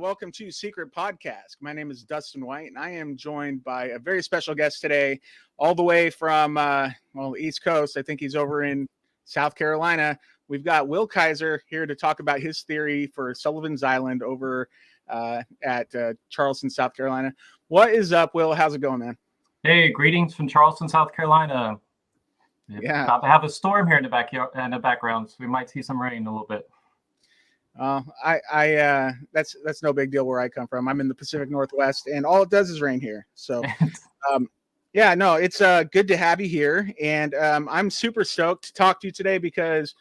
welcome to Secret Podcasque. My name is Dustin White, and I am joined by a very special guest today, all the way from, East Coast. I think he's over in South Carolina. We've got Will Kiser here to talk about his theory for Sullivan's Island over at Charleston, South Carolina. What is up, Will? How's it going, man? Hey, greetings from Charleston, South Carolina. Yeah, about to have a storm here in the background, so we might see some rain a little bit. That's no big deal where I come from. I'm in the Pacific Northwest, and all it does is rain here. So, it's good to have you here, and I'm super stoked to talk to you today because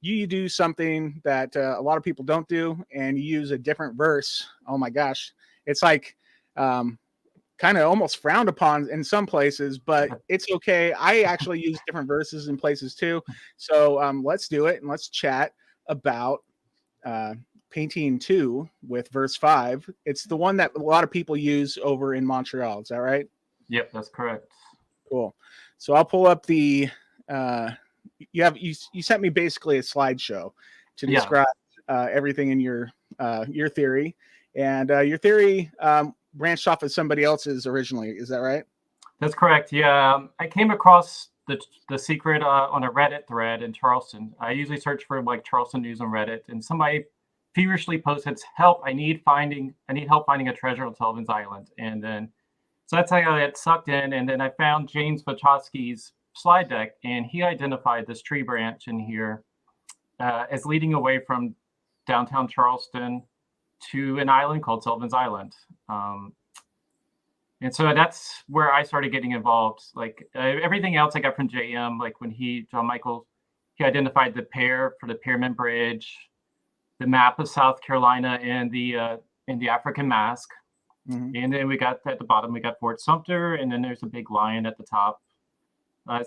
you do something that a lot of people don't do, and you use a different verse. Oh my gosh, it's like kind of almost frowned upon in some places, but it's okay. I actually use different verses in places too. So let's do it, and let's chat about Painting 2 with verse 5. It's the one that a lot of people use over in Montreal. Is that right? Yep, that's correct. Cool. So I'll pull up the you sent me basically a slideshow to describe everything in your theory, and your theory branched off of somebody else's originally. Is that right? That's correct. Yeah, I came across the secret on a Reddit thread in Charleston. I usually search for like Charleston news on Reddit, and somebody feverishly posted, "Help! I need help finding a treasure on Sullivan's Island." And then, so that's how I got sucked in. And then I found James Wachowski's slide deck, and he identified this tree branch in here as leading away from downtown Charleston to an island called Sullivan's Island. And so that's where I started getting involved. Like everything else I got from JM, like when John Michael, he identified the pair for the Pyramid Bridge, the map of South Carolina, and the African mask. Mm-hmm. And then we got at the bottom, we got Fort Sumter, and then there's a big lion at the top.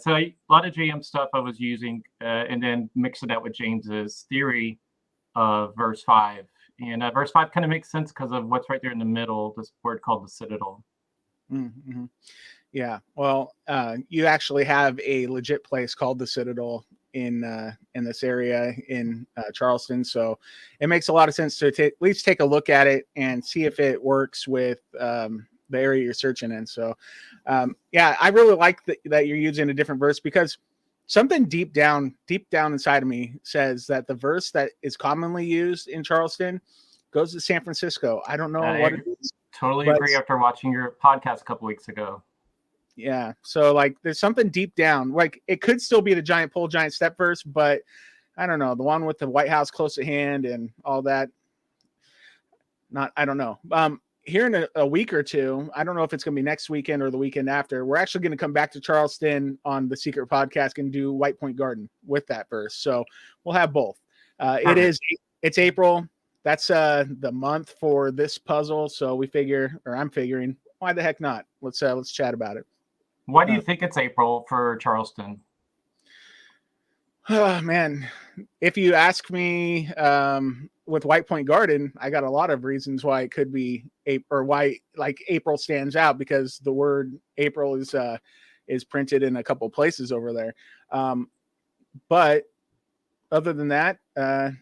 So a lot of JM stuff I was using, and then mixing that with James's theory of verse 5. And verse 5 kind of makes sense because of what's right there in the middle, this word called the Citadel. Mm-hmm. Yeah. Well, you actually have a legit place called the Citadel in this area in Charleston. So it makes a lot of sense to at least take a look at it and see if it works with the area you're searching in. So, I really like that you're using a different verse, because something deep down inside of me says that the verse that is commonly used in Charleston goes to San Francisco. I don't know what it is. Totally agree after watching your podcast a couple weeks ago. Yeah. So like there's something deep down, like it could still be the giant pole, giant step verse, but I don't know, the one with the White House close at hand and all that. I don't know. Here in a week or two, I don't know if it's going to be next weekend or the weekend after, we're actually going to come back to Charleston on the Secret Podcasque and do White Point Garden with that verse. So we'll have both. It's April. That's the month for this puzzle. So I'm figuring, why the heck not? Let's chat about it. Why do you think it's April for Charleston? Oh man, if you ask me, with White Point Garden, I got a lot of reasons why it could be or why like April stands out, because the word April is printed in a couple of places over there. But other than that, I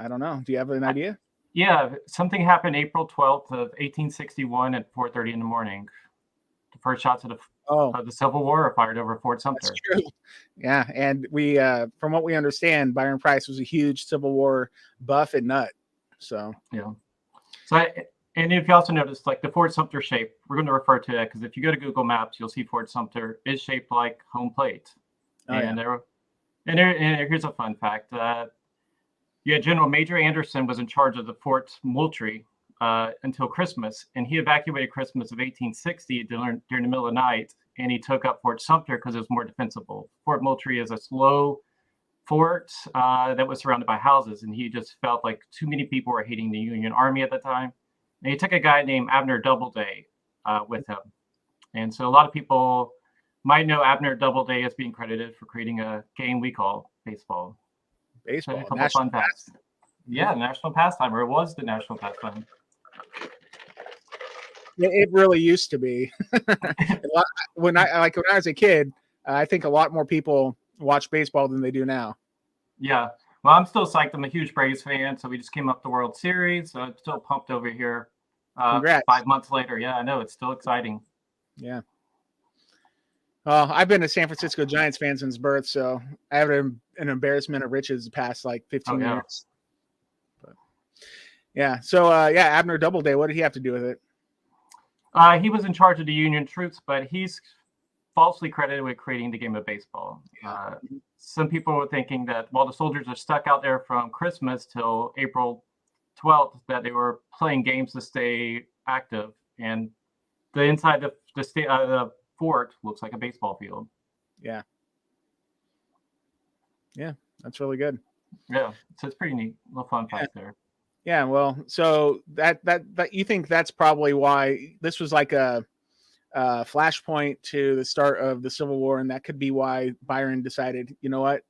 don't know. Do you have an idea? Yeah, something happened April 12th of 1861 at 4:30 in the morning. The first shots of the Civil War are fired over Fort Sumter. That's true. Yeah, and we, from what we understand, Byron Price was a huge Civil War buff and nut. So yeah. And if you also notice, like the Fort Sumter shape, we're going to refer to that because if you go to Google Maps, you'll see Fort Sumter is shaped like home plate. Here's a fun fact. General Major Anderson was in charge of the Fort Moultrie until Christmas, and he evacuated Christmas of 1860 during the middle of the night, and he took up Fort Sumter because it was more defensible. Fort Moultrie is a slow fort that was surrounded by houses, and he just felt like too many people were hating the Union Army at the time. And he took a guy named Abner Doubleday with him. And so a lot of people might know Abner Doubleday as being credited for creating a game we call baseball. Baseball, a couple fun facts. Yeah, national pastime, or it was the national pastime. It really used to be. When I was a kid, I think a lot more people watch baseball than they do now. Yeah. Well, I'm still psyched. I'm a huge Braves fan, so we just came up the World Series. So I'm still pumped over here. Congrats. 5 months later. Yeah, I know. It's still exciting. Yeah. Well, I've been a San Francisco Giants fan since birth, so I have an embarrassment of riches the past like 15 years. But, yeah. So, Abner Doubleday, what did he have to do with it? He was in charge of the Union troops, but he's falsely credited with creating the game of baseball. Some people were thinking that while the soldiers are stuck out there from Christmas till April 12th, that they were playing games to stay active, and the inside the fort looks like a baseball field. Yeah, that's really good. Yeah, so it's pretty neat. A little fun fact there. Yeah, well, so that you think that's probably why this was like a flashpoint to the start of the Civil War, and that could be why Byron decided, you know what,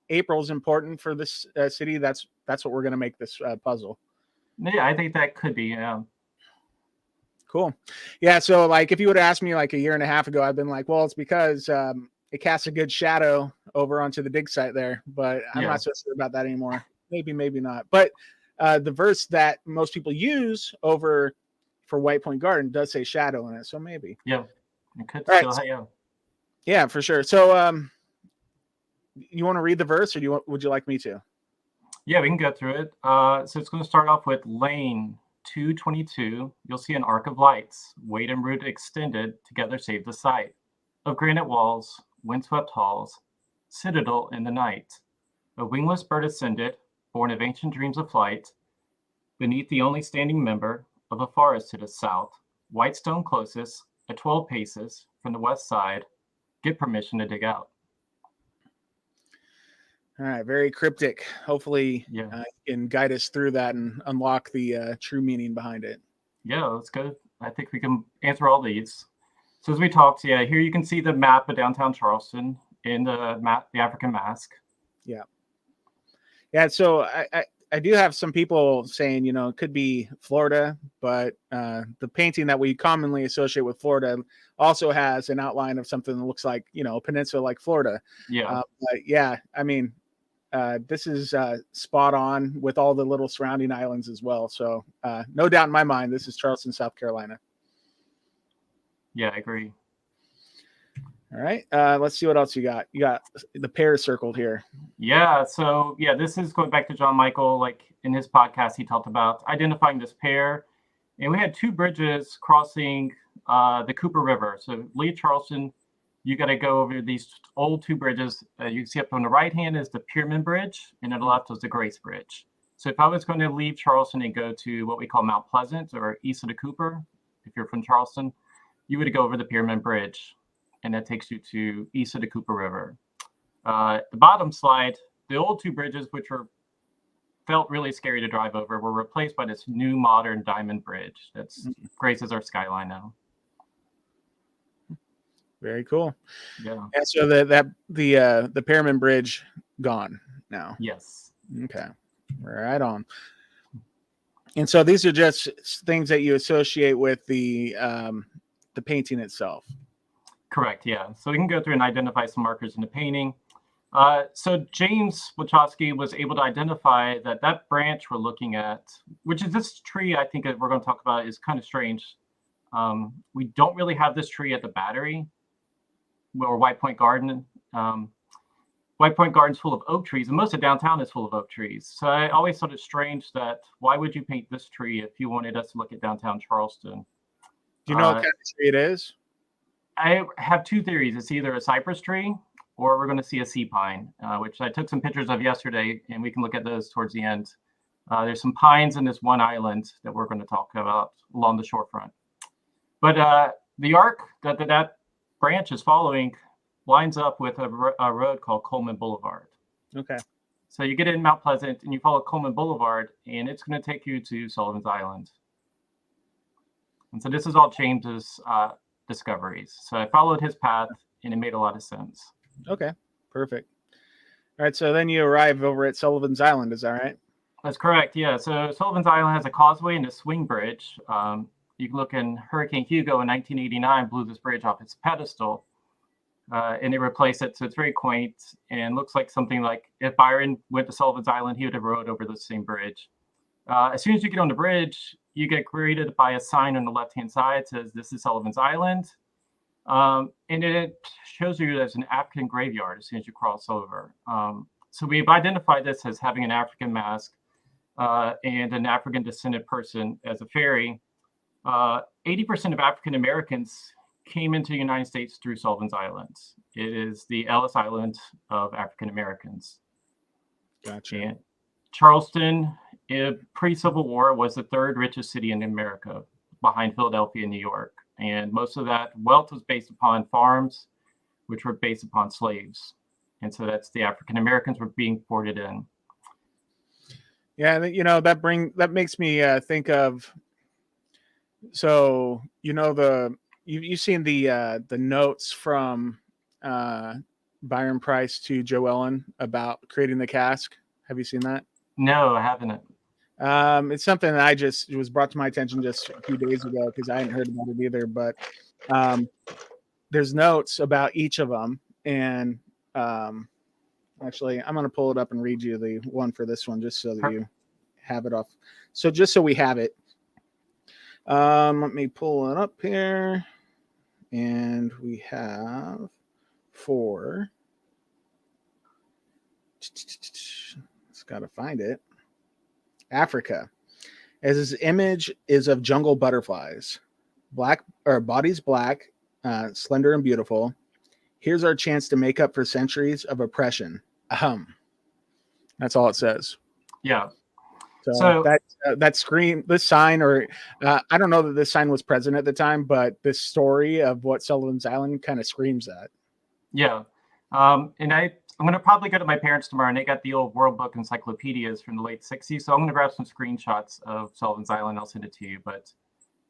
April's important for this city. That's what we're going to make this puzzle. Yeah, I think that could be. Yeah. Cool. Yeah. So like, if you would have asked me like a year and a half ago, I've been like, well, it's because it casts a good shadow over onto the dig site there, but I'm not so sure about that anymore. Maybe not. But the verse that most people use over for White Point Garden does say shadow in it, so maybe. Yeah, it could still. Right. Yeah, for sure. So, you want to read the verse, or would you like me to? Yeah, we can go through it. So it's going to start off with lane 222. You'll see an arc of lights, weight and root extended, together save the sight of granite walls, windswept halls, citadel in the night. A wingless bird ascended, born of ancient dreams of flight, beneath the only standing member of a forest to the south, white stone closest, at 12 paces from the west side. Get permission to dig out. All right, very cryptic. Hopefully, you can guide us through that and unlock the true meaning behind it. Yeah, let's go. I think we can answer all these. So as we talked, here you can see the map of downtown Charleston in the African mask. Yeah. Yeah, so I do have some people saying, it could be Florida, but the painting that we commonly associate with Florida also has an outline of something that looks like, a peninsula like Florida. Yeah. I mean, this is spot on with all the little surrounding islands as well. So no doubt in my mind, this is Charleston, South Carolina. Yeah, I agree. All right. Let's see what else you got. You got the pairs circled here. Yeah. So, this is going back to John Michael. Like in his podcast, he talked about identifying this pair. And we had two bridges crossing the Cooper River. So, leave Charleston, you got to go over these old two bridges. You can see up on the right hand is the Pierman Bridge, and on the left is the Grace Bridge. So, if I was going to leave Charleston and go to what we call Mount Pleasant or east of the Cooper, if you're from Charleston, you would go over the Pierman Bridge, and that takes you to east of the Cooper River. The bottom slide, the old two bridges, which felt really scary to drive over, were replaced by this new modern diamond bridge that's graces our skyline now. Very cool. Yeah. And so the Pierman Bridge gone now. Yes. Okay. Right on. And so these are just things that you associate with the painting itself. Correct. Yeah. So we can go through and identify some markers in the painting. So James Wachowski was able to identify that branch we're looking at, which is this tree I think that we're going to talk about, is kind of strange. We don't really have this tree at the Battery or White Point Garden. White Point Garden's full of oak trees, and most of downtown is full of oak trees. So I always thought it strange that why would you paint this tree if you wanted us to look at downtown Charleston? Do you know what kind of tree it is? I have two theories. It's either a cypress tree or we're going to see a sea pine, which I took some pictures of yesterday, and we can look at those towards the end. There's some pines in this one island that we're going to talk about along the shorefront. But the arc that branch is following lines up with a road called Coleman Boulevard. Okay. So you get in Mount Pleasant and you follow Coleman Boulevard, and it's going to take you to Sullivan's Island. And so this is all James's discoveries. So I followed his path, and it made a lot of sense. Okay, perfect. All right, so then you arrive over at Sullivan's Island, is that right? That's correct, yeah. So Sullivan's Island has a causeway and a swing bridge. You can look in Hurricane Hugo in 1989, blew this bridge off its pedestal. and they replaced it. So it's very quaint and looks like something like if Byron went to Sullivan's Island, he would have rode over the same bridge. As soon as you get on the bridge, you get greeted by a sign on the left-hand side that says, "This is Sullivan's Island." And it shows you as an African graveyard as soon as you cross over. So we've identified this as having an African mask and an African descended person as a ferry. 80% of African Americans came into the United States through Sullivan's Island. It is the Ellis Island of African Americans. Gotcha. And Charleston, pre-Civil War, was the third richest city in America, behind Philadelphia and New York. And most of that wealth was based upon farms, which were based upon slaves. And so that's the African Americans were being ported in. Yeah, that makes me think of. So you've seen the notes from Byron Price to Joe Ellen about creating the casque. Have you seen that? No, I haven't. It's something that it was brought to my attention just a few days ago because I hadn't heard about it either. But there's notes about each of them, and actually, I'm going to pull it up and read you the one for this one just so that you have it off. So just so we have it, let me pull it up here, and we have 4. It's got to find it. Africa, as his image is of jungle butterflies, black or bodies black, slender and beautiful. Here's our chance to make up for centuries of oppression. That's all it says. Yeah. So that screen, this sign, or I don't know that this sign was present at the time, but this story of what Sullivan's Island kind of screams that. Yeah. And I'm going to probably go to my parents tomorrow, and they got the old World Book encyclopedias from the late 60s. So I'm going to grab some screenshots of Sullivan's Island. I'll send it to you. But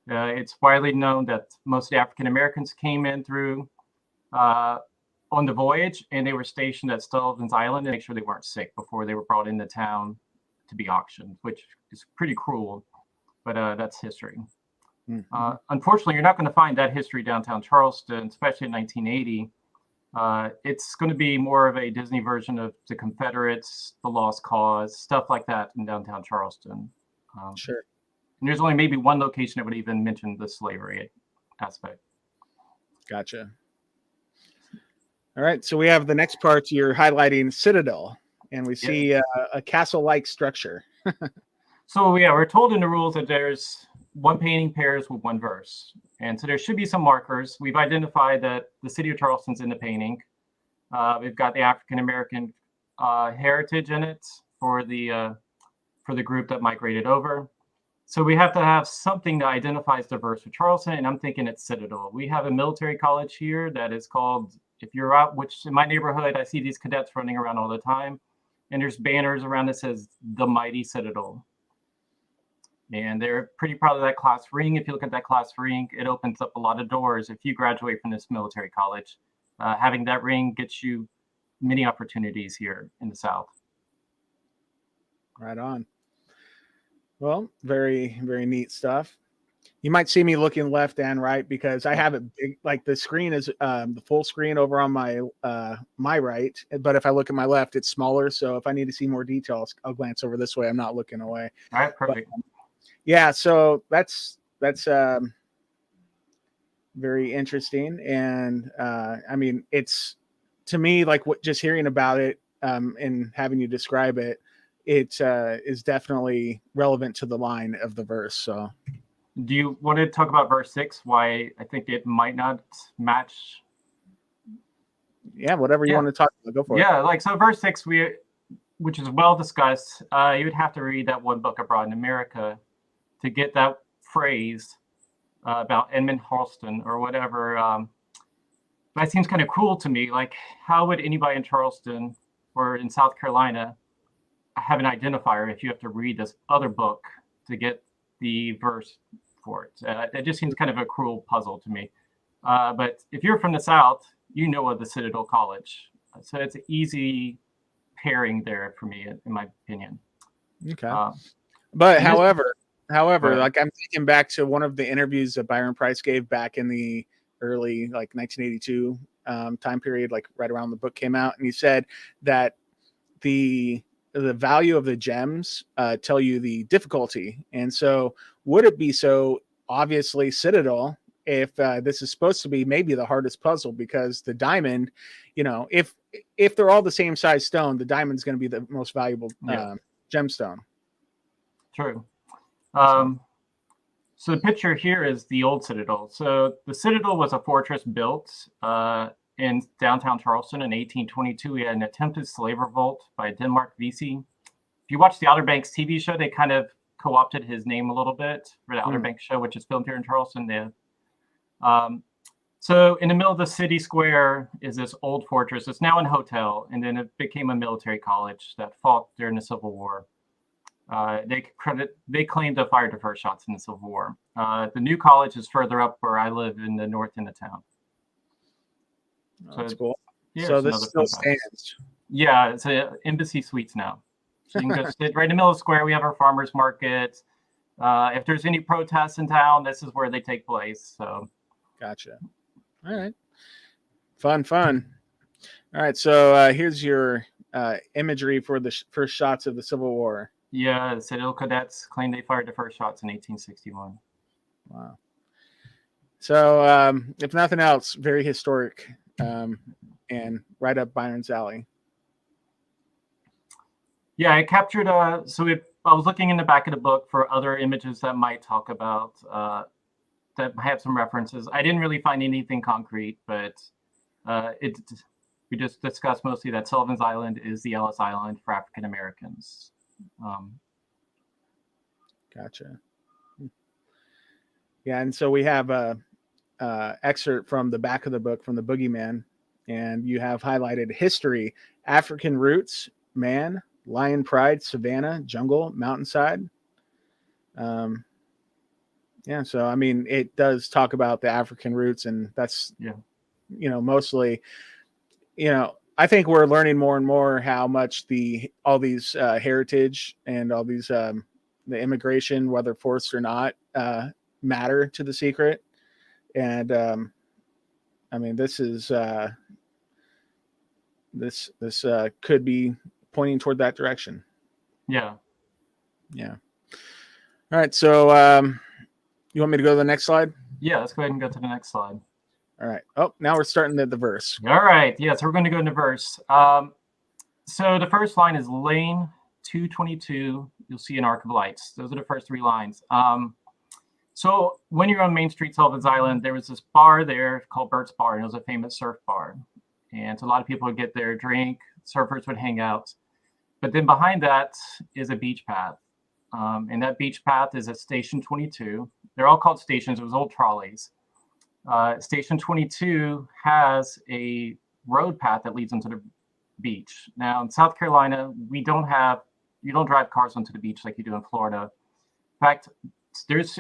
it's widely known that most of the African Americans came in through on the voyage, and they were stationed at Sullivan's Island to make sure they weren't sick before they were brought into town to be auctioned, which is pretty cruel. But that's history. Mm-hmm. Unfortunately, you're not going to find that history downtown Charleston, especially in 1980. It's going to be more of a Disney version of the Confederates, the Lost Cause, stuff like that in downtown Charleston. Sure. And there's only maybe one location that would even mention the slavery aspect. Gotcha. All right. So we have the next part. You're highlighting Citadel, and we see a castle-like structure. So yeah, we're told in the rules that there's one painting pairs with one verse. And so there should be some markers. We've identified that the city of Charleston's in the painting. We've got the African-American heritage in it for the group that migrated over. So we have to have something that identifies the verse for Charleston, and I'm thinking it's Citadel. We have a military college here that is called, if you're out, which in my neighborhood, I see these cadets running around all the time, and there's banners around that says the Mighty Citadel. And they're pretty proud of that class ring. If you look at that class ring, it opens up a lot of doors. If you graduate from this military college, having that ring gets you many opportunities here in the South. Right on. Well, very, very neat stuff. You might see me looking left and right because I have it big, like the screen is the full screen over on my right. But if I look at my left, it's smaller. So if I need to see more details, I'll glance over this way. I'm not looking away. All right, perfect. But, yeah, so that's very interesting, and I mean, it's to me like just hearing about it and having you describe it, it is definitely relevant to the line of the verse. So, do you want to talk about verse 6? Why I think it might not match? Yeah, whatever you want to talk about, go for it. Yeah, like so, verse 6, which is well discussed. You would have to read that one book Abroad in America to get that phrase about Edmund Halston or whatever. That seems kind of cruel to me. Like, how would anybody in Charleston or in South Carolina have an identifier if you have to read this other book to get the verse for it? It just seems kind of a cruel puzzle to me. But if you're from the South, you know of the Citadel College. So it's an easy pairing there for me, in my opinion. Okay. But However, like I'm thinking back to one of the interviews that Byron Price gave back in the early, like 1982 time period, like right around the book came out. And he said that the value of the gems tell you the difficulty. And so would it be so obviously Citadel if this is supposed to be maybe the hardest puzzle, because the diamond, if they're all the same size stone, the diamond's going to be the most valuable gemstone. True. So the picture here is the old Citadel. So the Citadel was a fortress built in downtown Charleston in 1822. We had an attempted slave revolt by Denmark Vesey. If you watch the Outer Banks TV show, they kind of co-opted his name a little bit for the Outer Banks show, which is filmed here in Charleston. So in the middle of the city square is this old fortress. It's now a hotel, and then it became a military college that fought during the Civil War. They claim to have fired the first shots in the Civil War. The new college is further up where I live in the north end of town. Oh, that's cool. So this still stands. Yeah, it's an embassy suites now. So you can go sit right in the middle of the square. We have our farmers market. If there's any protests in town, this is where they take place. So, gotcha. All right, fun. All right, so here's your imagery for the first shots of the Civil War. Yeah, the Citadel cadets claim they fired the first shots in 1861. Wow. So, if nothing else, very historic, and right up Byron's alley. Yeah, I captured. I was looking in the back of the book for other images that might talk about that have some references. I didn't really find anything concrete, but we just discussed mostly that Sullivan's Island is the Ellis Island for African Americans. Gotcha. Yeah, and so we have a excerpt from the back of the book from the Boogeyman, and you have highlighted history, African roots, man, lion pride, savannah, jungle, mountainside. Yeah, so I mean, it does talk about the African roots, and that's mostly, I think we're learning more and more how much all these heritage and all these the immigration, whether forced or not, matter to the Secret. And I mean, this is this could be pointing toward that direction. Yeah. All right, so you want me to go to the next slide? Yeah, let's go ahead and go to the next slide. All right. Oh, now we're starting the verse. All right. Yeah, so we're going to go into verse. So the first line is lane 222. You'll see an arc of lights. Those are the first three lines. So when you're on Main Street, Sullivan's Island, there was this bar there called Bert's Bar, and it was a famous surf bar. And so a lot of people would get their drink, surfers would hang out. But then behind that is a beach path. And that beach path is at Station 22. They're all called stations. It was old trolleys. Station 22 has a road path that leads onto the beach. Now in South Carolina, you don't drive cars onto the beach like you do in Florida. In fact,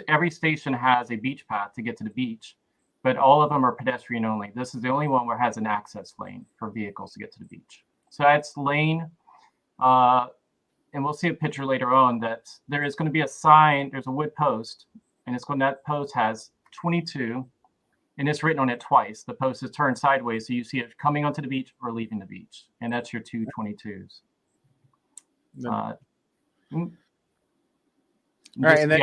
every station has a beach path to get to the beach, but all of them are pedestrian only. This is the only one where it has an access lane for vehicles to get to the beach. So that's lane, and we'll see a picture later on that there is going to be a sign. There's a wood post, and that post has 22. And it's written on it twice. The post is turned sideways, so you see it coming onto the beach or leaving the beach. And that's your 222s. All right, and then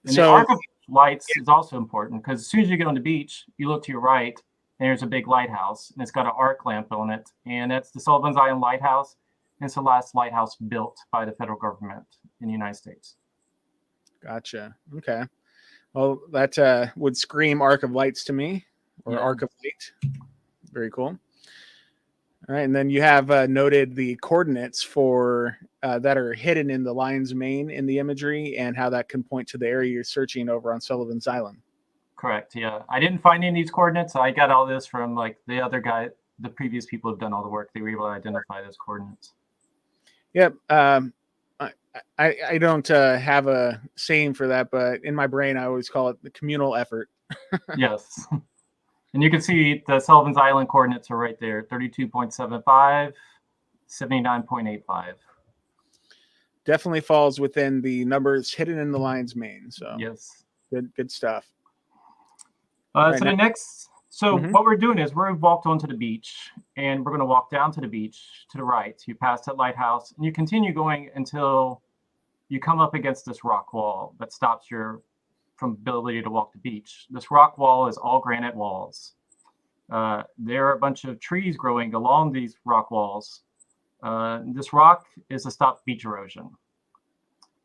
And the arc of lights is also important, because as soon as you get on the beach, you look to your right, and there's a big lighthouse, and it's got an arc lamp on it. And that's the Sullivan's Island Lighthouse. And it's the last lighthouse built by the federal government in the United States. Gotcha. Okay. Well, that would scream Arc of Lights to me, or Arc of Light. Very cool. All right, and then you have noted the coordinates for that are hidden in the lion's mane in the imagery, and how that can point to the area you're searching over on Sullivan's Island. Correct. Yeah, I didn't find any of these coordinates. I got all this from the other guy. The previous people have done all the work. They were able to identify those coordinates. Yep. I don't have a saying for that, but in my brain, I always call it the communal effort. Yes. And you can see the Sullivan's Island coordinates are right there, 32.75, 79.85. Definitely falls within the numbers hidden in the lion's mane. So yes, good stuff. So the So what we're doing is we've walked onto the beach, and we're going to walk down to the beach to the right. You pass that lighthouse, and you continue going until you come up against this rock wall that stops your from ability to walk the beach. This rock wall is all granite walls. There are a bunch of trees growing along these rock walls. This rock is to stop beach erosion.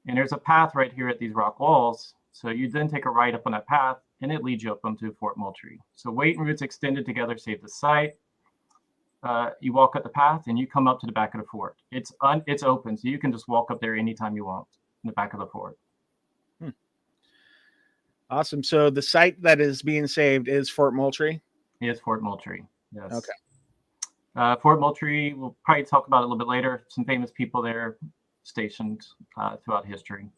And there's a path right here at these rock walls. So you then take a right up on that path, and it leads you up onto Fort Moultrie. So weight and roots extended together save the site. You walk up the path, and you come up to the back of the fort. It's open, so you can just walk up there anytime you want in the back of the fort. Awesome. So the site that is being saved is Fort Moultrie? It's Fort Moultrie, yes. Okay. Fort Moultrie, we'll probably talk about it a little bit later. Some famous people there stationed throughout history.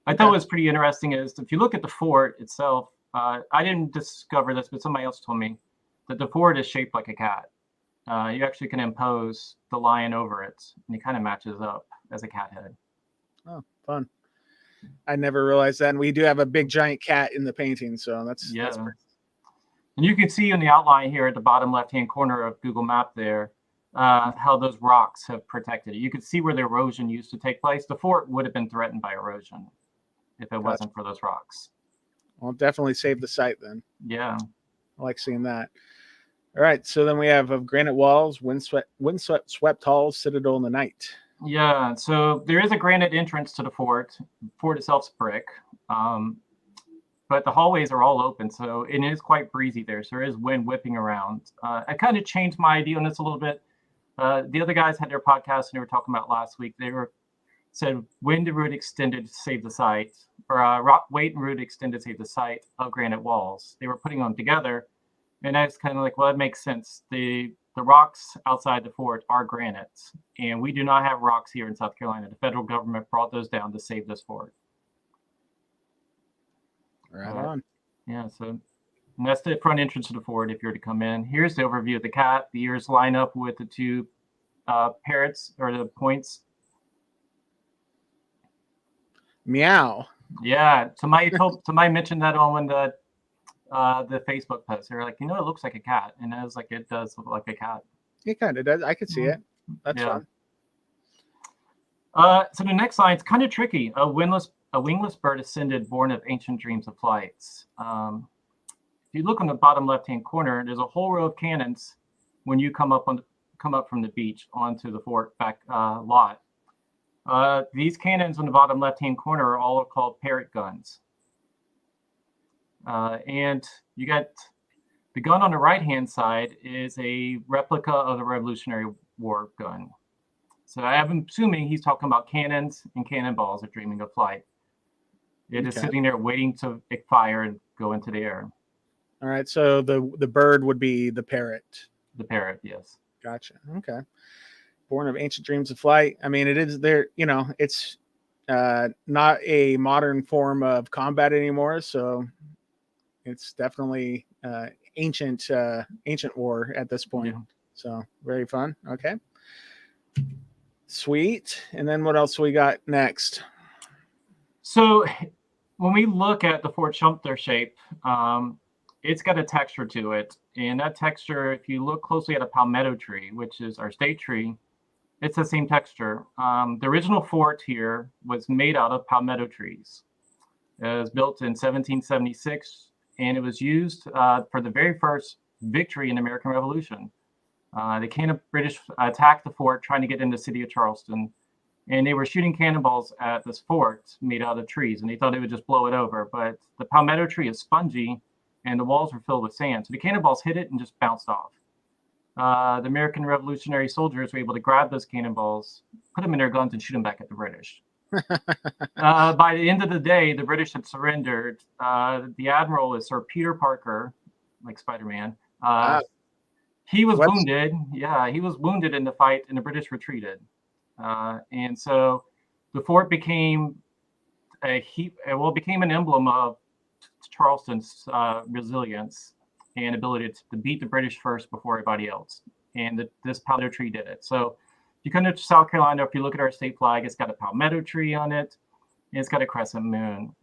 I thought what was pretty interesting is if you look at the fort itself, I didn't discover this, but somebody else told me that the fort is shaped like a cat. You actually can impose the lion over it, and it kind of matches up as a cat head. Oh, fun. I never realized that. And we do have a big giant cat in the painting, so that's pretty. And you can see in the outline here at the bottom left-hand corner of Google Map there, how those rocks have protected it. You can see where the erosion used to take place. The fort would have been threatened by erosion if it wasn't for those rocks. Well, definitely save the site then. Yeah. I like seeing that. All right. So then we have of granite walls, windswept halls, citadel in the night. Yeah. So there is a granite entrance to the fort. The fort itself's brick. But the hallways are all open, so it is quite breezy there. So there is wind whipping around. I kind of changed my idea on this a little bit. The other guys had their podcast, and they were talking about last week. They said wind and root extended to save the site, or weight and root extended to save the site of granite walls. They were putting them together, and I was kind of like, well, that makes sense. The rocks outside the fort are granite, and we do not have rocks here in South Carolina. The federal government brought those down to save this fort. Right on. Yeah, so that's the front entrance to the fort if you're to come in. Here's the overview of the cat. The ears line up with the two parrots, or the points. Meow. Yeah, somebody mentioned that on when the Facebook post. They were like, it looks like a cat. And I was like, it does look like a cat. It kind of does. I could see it. That's fun. So the next line is kind of tricky. A wingless bird ascended, born of ancient dreams of flights. If you look on the bottom left-hand corner, there's a whole row of cannons when you come up from the beach onto the fort back lot. These cannons on the bottom left-hand corner are all called parrot guns. And you got the gun on the right-hand side is a replica of the Revolutionary War gun. So I'm assuming he's talking about cannons and cannonballs are dreaming of flight. It is sitting there waiting to fire and go into the air. All right. So the bird would be the parrot. The parrot, yes. Gotcha. Okay. Born of ancient dreams of flight. I mean, it is there, it's not a modern form of combat anymore. So it's definitely ancient war at this point. Yeah. So very fun. Okay. Sweet. And then what else we got next? So when we look at the Fort Sumter shape, it's got a texture to it. And that texture, if you look closely at a palmetto tree, which is our state tree, it's the same texture. The original fort here was made out of palmetto trees. It was built in 1776, and it was used for the very first victory in the American Revolution. The British attacked the fort trying to get into the city of Charleston, and they were shooting cannonballs at this fort made out of trees, and they thought it would just blow it over. But the palmetto tree is spongy, and the walls were filled with sand. So the cannonballs hit it and just bounced off. The American Revolutionary soldiers were able to grab those cannonballs, put them in their guns, and shoot them back at the British. By the end of the day, the British had surrendered. The admiral is Sir Peter Parker, like Spider-Man. He was wounded. Yeah, he was wounded in the fight, and the British retreated. And so the fort became became an emblem of Charleston's resilience and ability to beat the British first before everybody else. And this palmetto tree did it. So if you come to South Carolina, if you look at our state flag, it's got a palmetto tree on it, and it's got a crescent moon.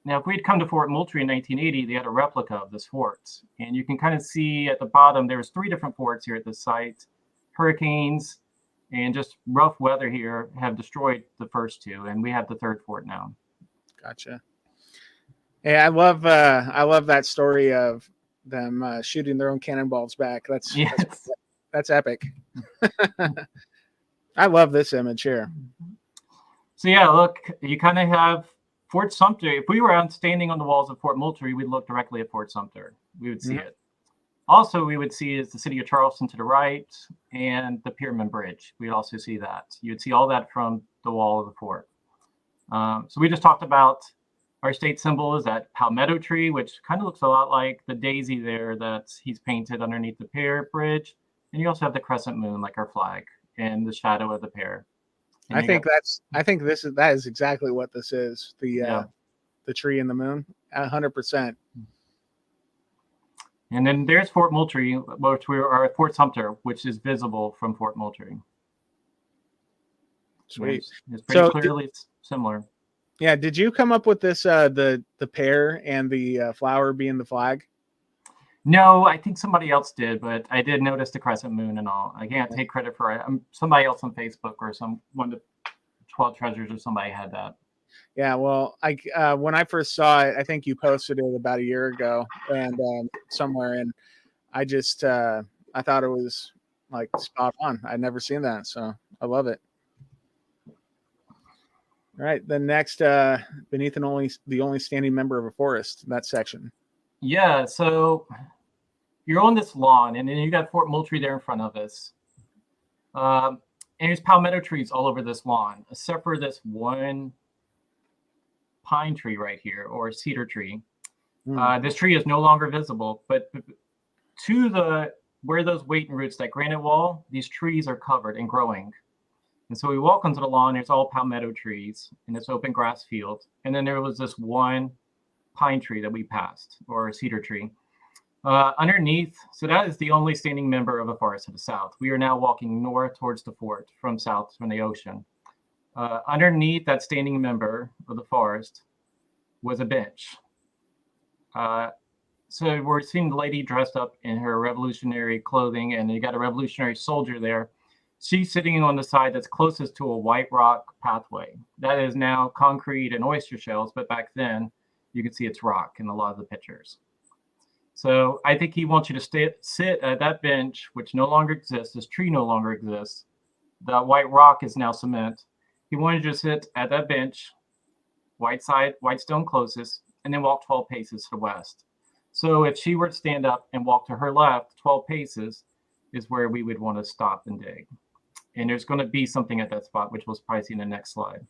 Now, if we'd come to Fort Moultrie in 1980, they had a replica of this fort. And you can kind of see at the bottom, there's 3 different forts here at the site. Hurricanes and just rough weather here have destroyed the first 2, and we have the 3rd fort now. Gotcha. Yeah, I love that story of them shooting their own cannonballs back. That's epic. I love this image here. So yeah, look, you kind of have Fort Sumter. If we were standing on the walls of Fort Moultrie, we'd look directly at Fort Sumter. We would see it. Also, we would see is the city of Charleston to the right and the Pyramid Bridge. We'd also see that. You would see all that from the wall of the fort. So we just talked about our state symbol is that palmetto tree, which kind of looks a lot like the daisy there that he's painted underneath the pear bridge. And you also have the crescent moon, like our flag, and the shadow of the pear. And I think that is exactly what this is. The tree and the moon, 100%. And then there's Fort Moultrie, which we are at Fort Sumter, which is visible from Fort Moultrie. Sweet. It's pretty clearly similar. Yeah. Did you come up with this? The pear and the flower being the flag? No, I think somebody else did, but I did notice the crescent moon and all. I can't take credit for it. Somebody else on Facebook or one of the 12 treasures or somebody had that. Yeah, well, when I first saw it, I think you posted it about a year ago and somewhere, and I just I thought it was like spot on. I'd never seen that, so I love it. All right, the next beneath the only standing member of a forest, that section. Yeah, so you're on this lawn, and then you got Fort Moultrie there in front of us. And there's palmetto trees all over this lawn, except for this one pine tree right here, or cedar tree. This tree is no longer visible, but to where those weighting roots, that granite wall, these trees are covered and growing. And so we walk onto the lawn, there's all palmetto trees in this open grass field. And then there was this one pine tree that we passed, or a cedar tree. Underneath, so that is the only standing member of a forest to the south. We are now walking north towards the fort from the ocean. Underneath that standing member of the forest was a bench. So we're seeing the lady dressed up in her revolutionary clothing, and you got a revolutionary soldier there. She's sitting on the side that's closest to a white rock pathway. That is now concrete and oyster shells, but back then you can see it's rock in a lot of the pictures. So I think he wants you to sit at that bench, which no longer exists. This tree no longer exists. The white rock is now cement. He wanted you to sit at that bench, white stone closest, and then walk 12 paces to the west. So if she were to stand up and walk to her left, 12 paces is where we would want to stop and dig. And there's going to be something at that spot, which we'll probably see in the next slide.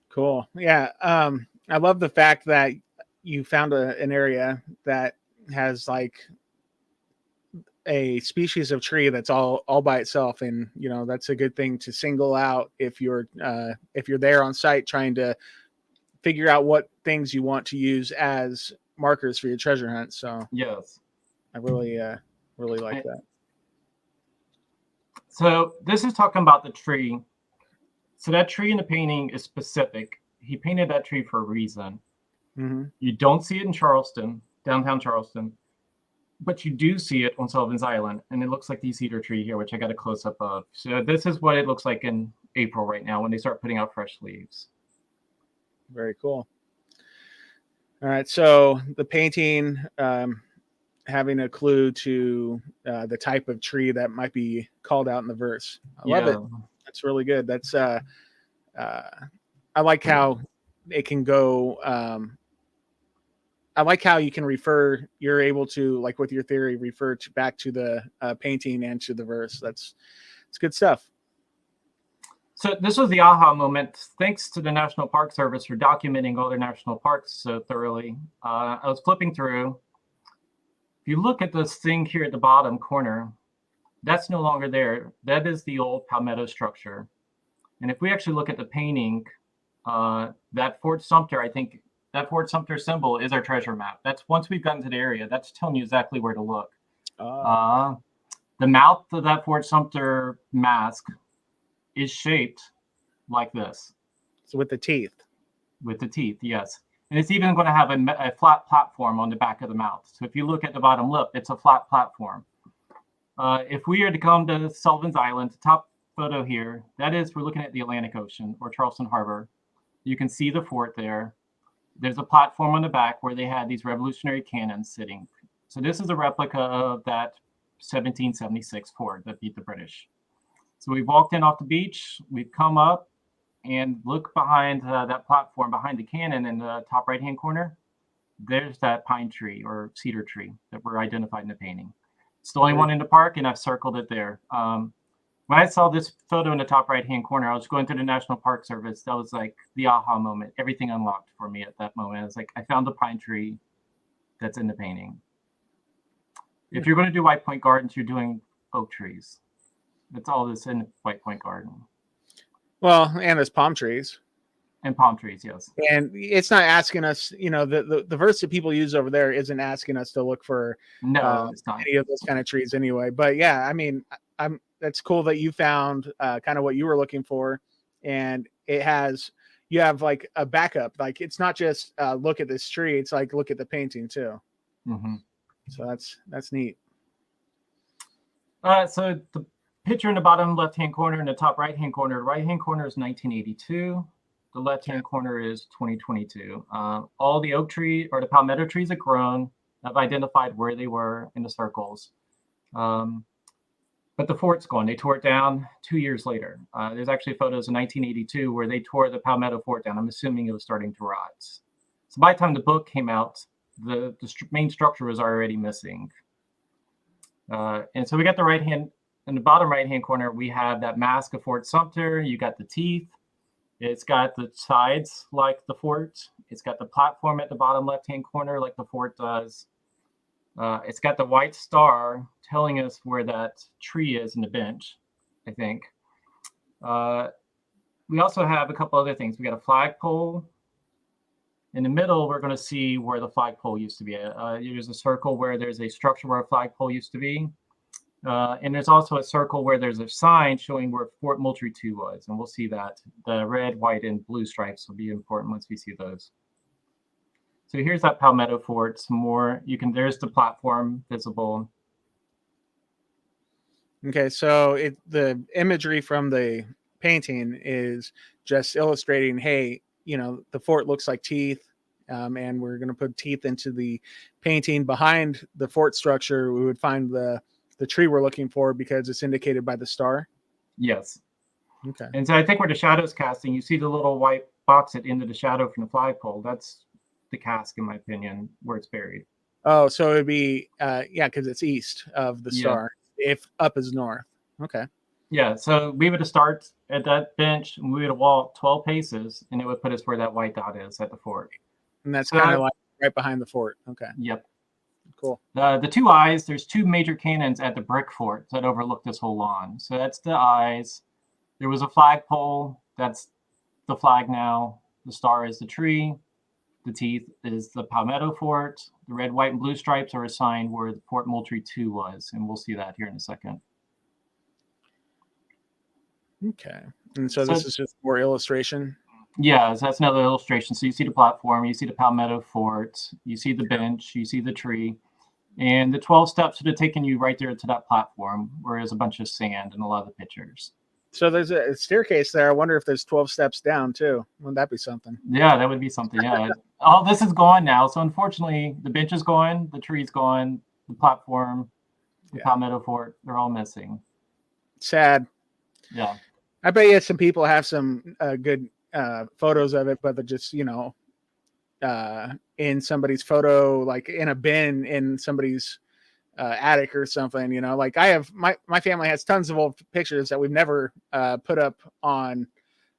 Cool. Yeah. I love the fact that you found an area that has like a species of tree that's all by itself, and that's a good thing to single out if you're there on site trying to figure out what things you want to use as markers for your treasure hunt. So yes, I really like that. So this is talking about the tree. So that tree in the painting is specific. He painted that tree for a reason. Mm-hmm. You don't see it in Charleston, downtown Charleston, but you do see it on Sullivan's Island, and it looks like the cedar tree here, which I got a close-up of. So this is what it looks like in April right now when they start putting out fresh leaves. Very cool. All right, so the painting having a clue to the type of tree that might be called out in the verse. I love it. That's really good. That's I like how it can go. I like how you can you're able to, like with your theory, refer back to the painting and to the verse. It's good stuff. So this was the aha moment. Thanks to the National Park Service for documenting all their national parks so thoroughly. I was flipping through. If you look at this thing here at the bottom corner, that's no longer there. That is the old palmetto structure. And if we actually look at the painting, that Fort Sumter, I think that Fort Sumter symbol is our treasure map. That's once we've gotten to the area, that's telling you exactly where to look. The mouth of that Fort Sumter mask is shaped like this. So with the teeth. With the teeth, yes. And it's even going to have a flat platform on the back of the mouth. So if you look at the bottom lip, it's a flat platform. If we are to come to Sullivan's Island, the top photo here, we're looking at the Atlantic Ocean or Charleston Harbor. You can see the fort there. There's a platform on the back where they had these Revolutionary cannons sitting. So this is a replica of that 1776 fort that beat the British. So we've walked in off the beach, we've come up and look behind that platform, behind the cannon in the top right-hand corner. There's that pine tree or cedar tree that were identified in the painting. It's the only one in the park, and I've circled it there. When I saw this photo in the top right-hand corner, I was going through the National Park Service. That was like the aha moment. Everything unlocked for me at that moment. I was like, I found the pine tree that's in the painting. If you're going to do White Point Gardens, you're doing oak trees. That's all that's in White Point Garden. Well, and there's palm trees. And palm trees, yes. And it's not asking us, the verse that people use over there isn't asking us to look for it's not any of those kind of trees anyway. But yeah, I mean, that's cool that you found kind of what you were looking for, and you have like a backup. Like it's not just look at this tree; it's like look at the painting too. Mm-hmm. So that's neat. So the picture in the bottom left-hand corner and the top right-hand corner. The right-hand corner is 1982. The left-hand corner is 2022. All the oak tree or the palmetto trees have grown. I've identified where they were in the circles. But the fort's gone. They tore it down 2 years later. There's actually photos in 1982 where they tore the Palmetto Fort down. I'm assuming it was starting to rot. So by the time the book came out, the main structure was already missing. And so we got the right-hand, in the bottom right-hand corner, we have that mask of Fort Sumter. You got the teeth. It's got the sides like the fort. It's got the platform at the bottom left-hand corner like the fort does. It's got the white star telling us where that tree is in the bench, I think. We also have a couple other things. We got a flagpole. In the middle, we're going to see where the flagpole used to be. There's a circle where there's a structure where a flagpole used to be. And there's also a circle where there's a sign showing where Fort Moultrie II was. And we'll see that. The red, white, and blue stripes will be important once we see those. So here's that Palmetto Fort. Some more. There's the platform visible. Okay, so the imagery from the painting is just illustrating, hey, the fort looks like teeth, and we're going to put teeth into the painting. Behind the fort structure, we would find the tree we're looking for because it's indicated by the star. Yes. Okay. And so I think where the shadow's casting, you see the little white box at the end of the shadow from the flagpole. That's the casque, in my opinion, where it's buried. Oh, so it'd be because it's east of the star. If up is north. Okay. Yeah, so we would start at that bench and we would walk 12 paces and it would put us where that white dot is at the fort. And that's kind of like right behind the fort. Okay. Yep. Cool. The two eyes, there's two major cannons at the brick fort that overlook this whole lawn. So that's the eyes. There was a flagpole. That's the flag now. The star is the tree. The teeth is the Palmetto Fort. The red, white, and blue stripes are assigned where the Fort Moultrie II was. And we'll see that here in a second. Okay. And so this is just more illustration? Yeah, so that's another illustration. So you see the platform, you see the Palmetto Fort, you see the bench, you see the tree. And the 12 steps would have taken you right there to that platform where there's a bunch of sand in a lot of the pictures. So there's a staircase there. I wonder if there's 12 steps down too. Wouldn't that be something? Yeah, that would be something. Yeah. All this is gone now. So unfortunately, the bench is gone, the tree's gone, the platform, the Palmetto Fort, they're all missing. Sad. Yeah. I bet you some people have some good photos of it, but they're just, in somebody's photo, like in a bin in somebody's attic or something, like I have, my family has tons of old pictures that we've never put up on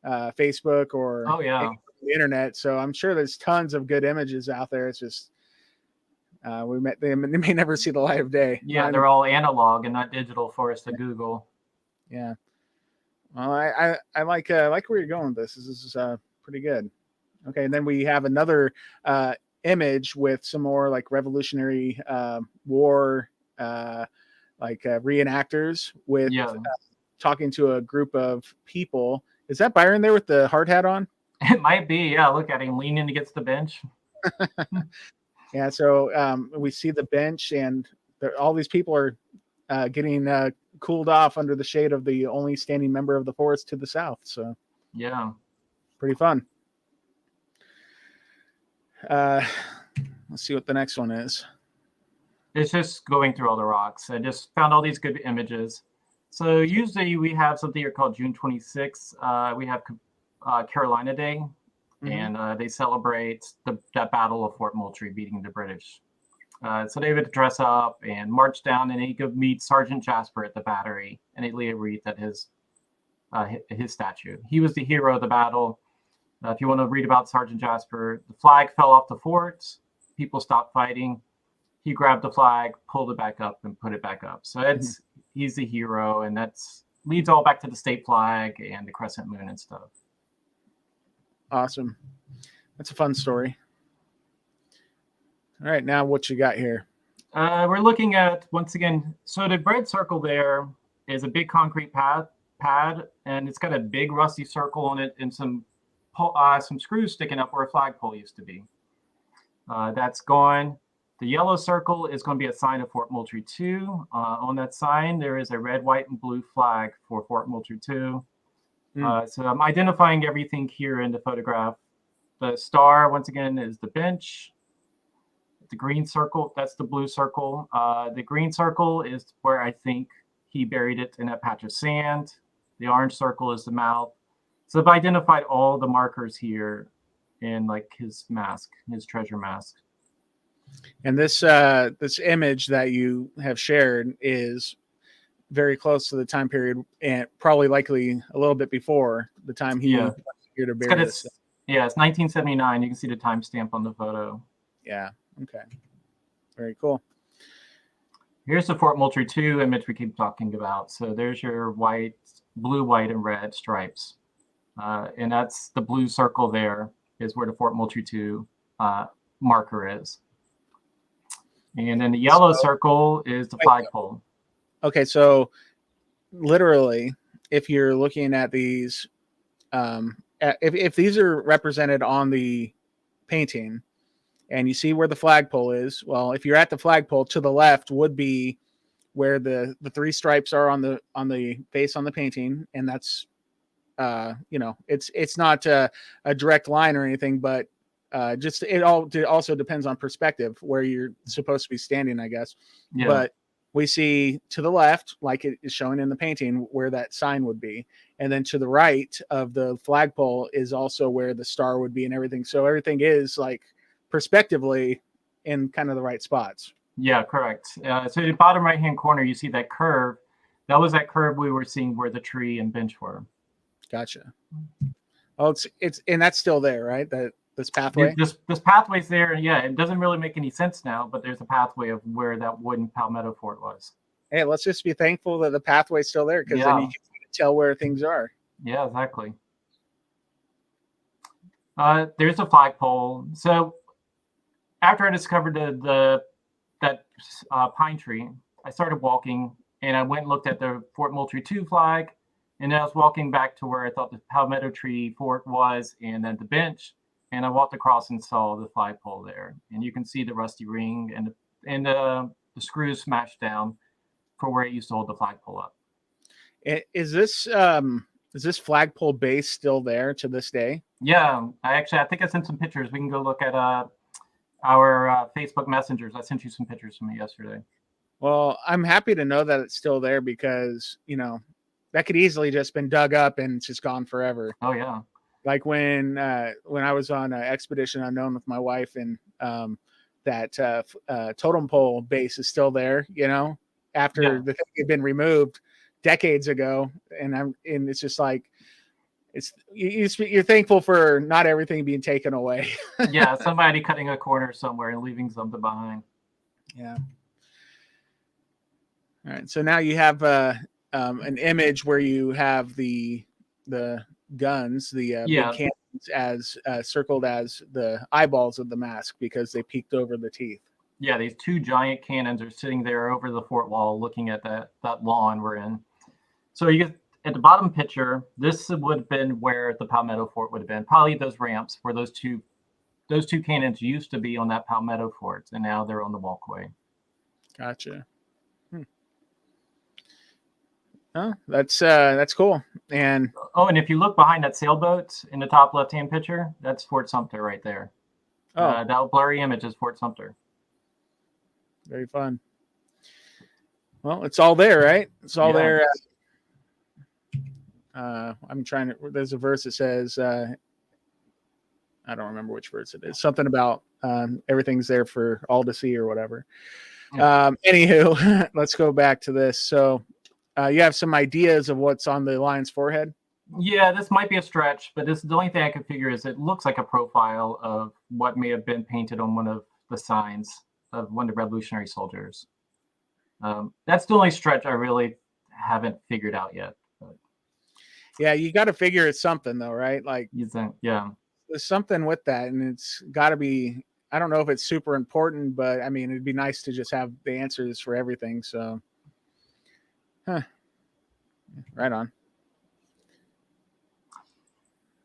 Facebook or the internet. So I'm sure there's tons of good images out there. It's just, they may never see the light of day. Yeah. They're all analog and not digital for us to Google. Yeah. Well, I like where you're going with this. This is pretty good. Okay, and then we have another image with some more like Revolutionary War reenactors with talking to a group of people. Is that Byron there with the hard hat on? It might be. Yeah, look at him leaning against the bench. Yeah, so we see the bench, and all these people are getting cooled off under the shade of the only standing member of the forest to the south. So yeah. pretty fun. Let's see what the next one is. It's just going through all the rocks. I just found all these good images. So usually we have something here called June 26th. We have Carolina Day, and they celebrate that Battle of Fort Moultrie, beating the British. So they would dress up and march down, and he could meet Sergeant Jasper at the battery, and they lay a wreath at his statue. He was the hero of the battle. If you want to read about Sergeant Jasper, the flag fell off the fort. People stopped fighting. He grabbed the flag, pulled it back up, and put it back up. So he's the hero, and that's leads all back to the state flag and the crescent moon and stuff. Awesome. That's a fun story. All right, now what you got here? We're looking at, once again, so the red circle there is a big concrete pad, and it's got a big rusty circle on it and some screws sticking up where a flagpole used to be. That's gone. The yellow circle is going to be a sign of Fort Moultrie 2. On that sign, there is a red, white, and blue flag for Fort Moultrie 2. So I'm identifying everything here in the photograph. The star, once again, is the bench. The green circle, that's the blue circle. The green circle is where I think he buried it, in that patch of sand. The orange circle is the mouth. So I've identified all the markers here in like his mask, his treasure mask. And this image that you have shared is very close to the time period, and probably likely a little bit before the time he was here to bury this. Yeah, it's 1979. You can see the timestamp on the photo. Yeah. Okay. Very cool. Here's the Fort Moultrie 2 image we keep talking about. So there's your white, blue, white, and red stripes. And that's the blue circle there is where the Fort Moultrie 2 marker is. And then the yellow circle is the flagpole. Okay, so literally, if you're looking at these, if these are represented on the painting, and you see where the flagpole is, well, if you're at the flagpole, to the left would be where the three stripes are on the face on the painting, and that's it's not a direct line or anything, but it also depends on perspective where you're supposed to be standing, I guess. Yeah. But we see to the left, like it is showing in the painting, where that sign would be. And then to the right of the flagpole is also where the star would be and everything. So everything is like perspectively in kind of the right spots. Yeah, correct. So the bottom right-hand corner, you see that curve. That was that curve we were seeing where the tree and bench were. Gotcha. Oh, it's and that's still there, right? This pathway? This pathway's there. Yeah, it doesn't really make any sense now, but there's a pathway of where that wooden palmetto fort was. Hey, let's just be thankful that the pathway's still there, because then you can tell where things are. Yeah, exactly. There's a flagpole. So after I discovered that pine tree, I started walking, and I went and looked at the Fort Moultrie 2 flag, and then I was walking back to where I thought the palmetto tree fort was, and then the bench. And I walked across and saw the flagpole there, and you can see the rusty ring and the screws smashed down for where it used to hold the flagpole up. Is this flagpole base still there to this day? Yeah, I think I sent some pictures. We can go look at our Facebook messengers. I sent you some pictures from it yesterday. Well, I'm happy to know that it's still there, because that could easily just been dug up and it's just gone forever. Oh yeah. Like when I was on Expedition Unknown with my wife, and that totem pole base is still there, after the thing had been removed decades ago, and it's just like you're thankful for not everything being taken away. Yeah, somebody cutting a corner somewhere and leaving something behind. Yeah. All right, so now you have an image where you have the guns, the big cannons, as circled as the eyeballs of the mask, because they peeked over the teeth. Yeah, these two giant cannons are sitting there over the fort wall, looking at that lawn we're in. So you get at the bottom picture, this would have been where the palmetto fort would have been. Probably those ramps where those two those two cannons used to be on that Palmetto fort, and now they're on the walkway. Gotcha. Oh, that's cool. And and if you look behind that sailboat in the top left-hand picture, that's Fort Sumter right there. That blurry image is Fort Sumter. Very fun. Well, it's all there, right? It's all there. I'm trying to. There's a verse that says, I don't remember which verse it is. Something about everything's there for all to see or whatever. Anywho, let's go back to this. So. You have some ideas of what's on the lion's forehead? Yeah, this might be a stretch, but the only thing I can figure is it looks like a profile of what may have been painted on one of the signs of one of the Revolutionary soldiers. That's the only stretch I really haven't figured out yet. But. Yeah, you got to figure it's something though, right? Like you think, yeah, there's something with that, and it's got to be. I don't know if it's super important, but I mean, it'd be nice to just have the answers for everything. So. Huh. Right on.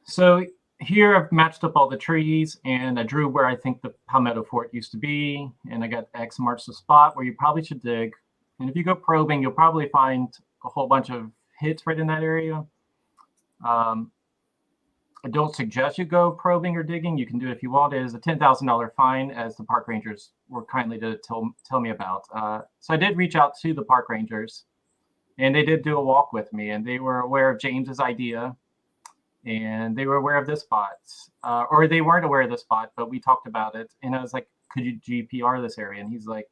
So here I've matched up all the trees and I drew where I think the Palmetto Fort used to be. And I got X marks the spot where you probably should dig. And if you go probing, you'll probably find a whole bunch of hits right in that area. I don't suggest you go probing or digging. You can do it if you want. It is a $10,000 fine, as the park rangers were kindly to tell me about. So I did reach out to the park rangers. And they did do a walk with me, and they were aware of James's idea, and they were aware of this spot, or they weren't aware of the spot, but we talked about it. And I was like, "Could you GPR this area?" And he's like,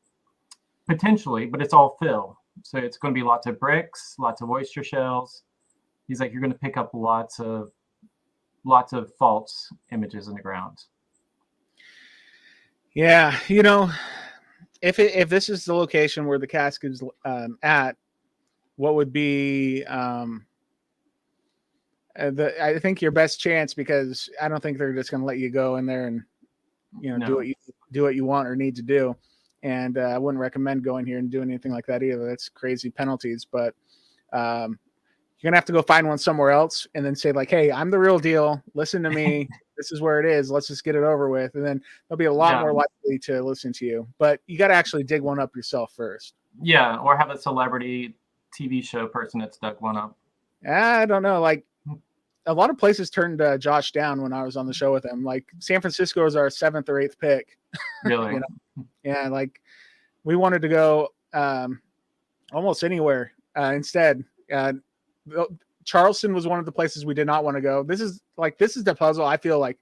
"Potentially, but it's all fill, so it's going to be lots of bricks, lots of oyster shells." He's like, "You're going to pick up lots of false images in the ground." Yeah, if this is the location where the casque is at. What would be I think your best chance, because I don't think they're just going to let you go in there and do what you want or need to do, and I wouldn't recommend going here and doing anything like that either. That's crazy penalties, but you're gonna have to go find one somewhere else and then say like, "Hey, I'm the real deal. Listen to me. This is where it is. Let's just get it over with," and then they'll be a lot more likely to listen to you. But you got to actually dig one up yourself first. Yeah, or have a celebrity TV show person that's dug one up. I don't know. Like a lot of places turned Josh down when I was on the show with him. Like San Francisco is our 7th or 8th pick. Really? Yeah. Like we wanted to go almost anywhere instead. Charleston was one of the places we did not want to go. This is the puzzle. I feel like,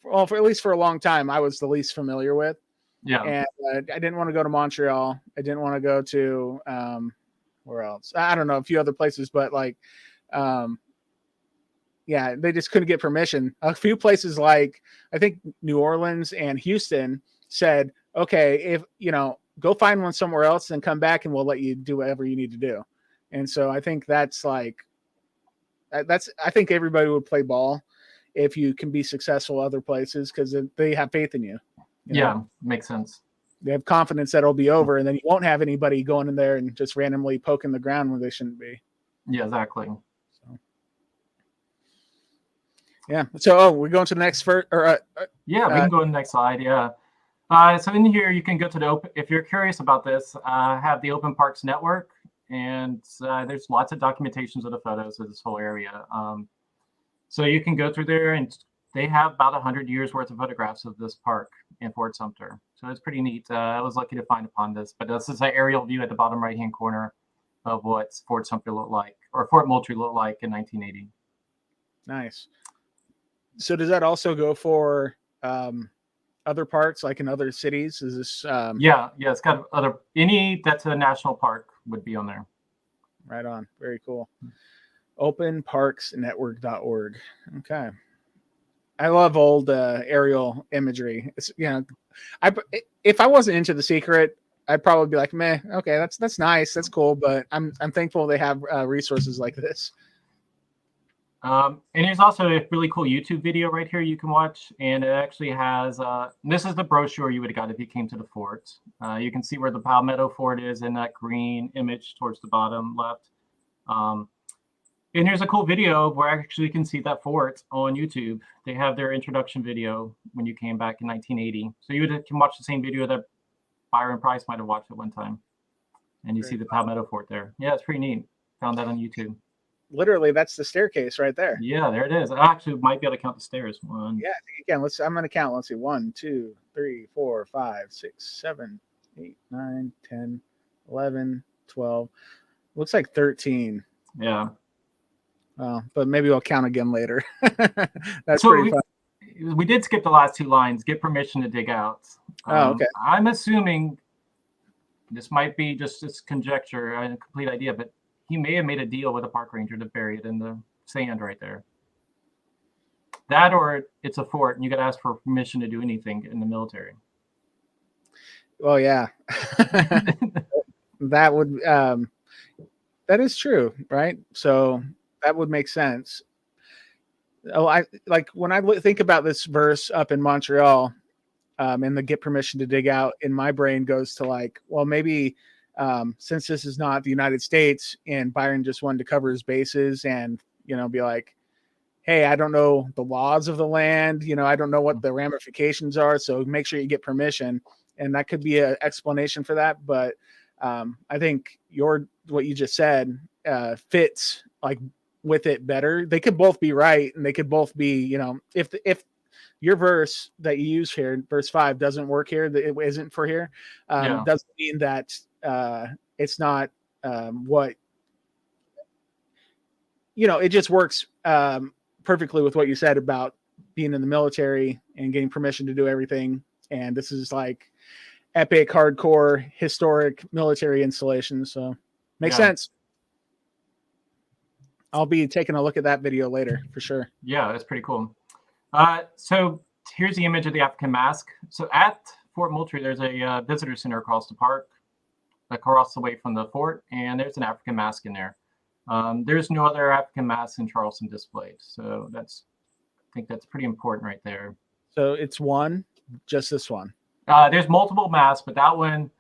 well, for at least for a long time, I was the least familiar with. Yeah. And I didn't want to go to Montreal. I didn't want to go to where else? I don't know, a few other places, but like, yeah, they just couldn't get permission. A few places like I think New Orleans and Houston said, okay, if go find one somewhere else and come back and we'll let you do whatever you need to do. And so I think I think everybody would play ball if you can be successful other places because they have faith in you. Yeah, makes sense. They have confidence that it'll be over, and then you won't have anybody going in there and just randomly poking the ground where they shouldn't be. Yeah, exactly. Yeah. So, we're going to the next first, yeah, we can go to the next slide. Yeah. So in here, you can go to the open. If you're curious about this, have the Open Parks Network, and there's lots of documentations of the photos of this whole area. So you can go through there, and they have about 100 years worth of photographs of this park in Fort Sumter. So it's pretty neat. I was lucky to find upon this, but this is an aerial view at the bottom right-hand corner of what Fort Sumter looked like, or Fort Moultrie looked like in 1980. Nice. So does that also go for other parks, like in other cities? Is this? Yeah, it's got any that's a national park would be on there. Right on. Very cool. Openparksnetwork.org. Okay. I love old aerial imagery. It's, if I wasn't into The Secret, I'd probably be like, meh, okay, that's nice, that's cool, but I'm thankful they have resources like this. And there's also a really cool YouTube video right here you can watch, and it actually has this is the brochure you would have got if you came to the fort. You can see where the Palmetto Fort is in that green image towards the bottom left. And there's a cool video where actually you can see that fort on YouTube. They have their introduction video when you came back in 1980. So you can watch the same video that Byron Price might have watched at one time. And you see the Palmetto Fort there. Yeah, it's pretty neat. Found that on YouTube. Literally, that's the staircase right there. Yeah, there it is. I actually might be able to count the stairs. One. Yeah, again, I'm going to count. Let's see. 1, 2, 3, 4, 5, 6, 7, 8, 9, 10, 11, 12. Looks like 13. Yeah. But maybe I'll count again later. That's so pretty fun. We did skip the last 2 lines. Get permission to dig out. Okay. I'm assuming this might be just this conjecture and a complete idea, but he may have made a deal with a park ranger to bury it in the sand right there. That, or it's a fort and you got to ask for permission to do anything in the military. Well, yeah. That would that is true, right? So that would make sense. Oh, I like when I think about this verse up in Montreal, and the get permission to dig out, in my brain goes to like, well, maybe since this is not the United States and Byron just wanted to cover his bases and, be like, hey, I don't know the laws of the land, I don't know what the ramifications are, so make sure you get permission. And that could be an explanation for that. But I think what you just said fits like with it better. They could both be right, and they could both be, if your verse that you use here, verse 5, doesn't work here, that it isn't for here, doesn't mean that it's not what, it just works perfectly with what you said about being in the military and getting permission to do everything. And this is like epic, hardcore, historic military installation. So makes sense. I'll be taking a look at that video later for sure. Yeah, that's pretty cool. So here's the image of the African mask. So at Fort Moultrie, there's a visitor center across the park, across the way from the fort, and there's an African mask in there. There's no other African masks in Charleston displayed. So I think that's pretty important right there. So it's just this one. There's multiple masks, but that one,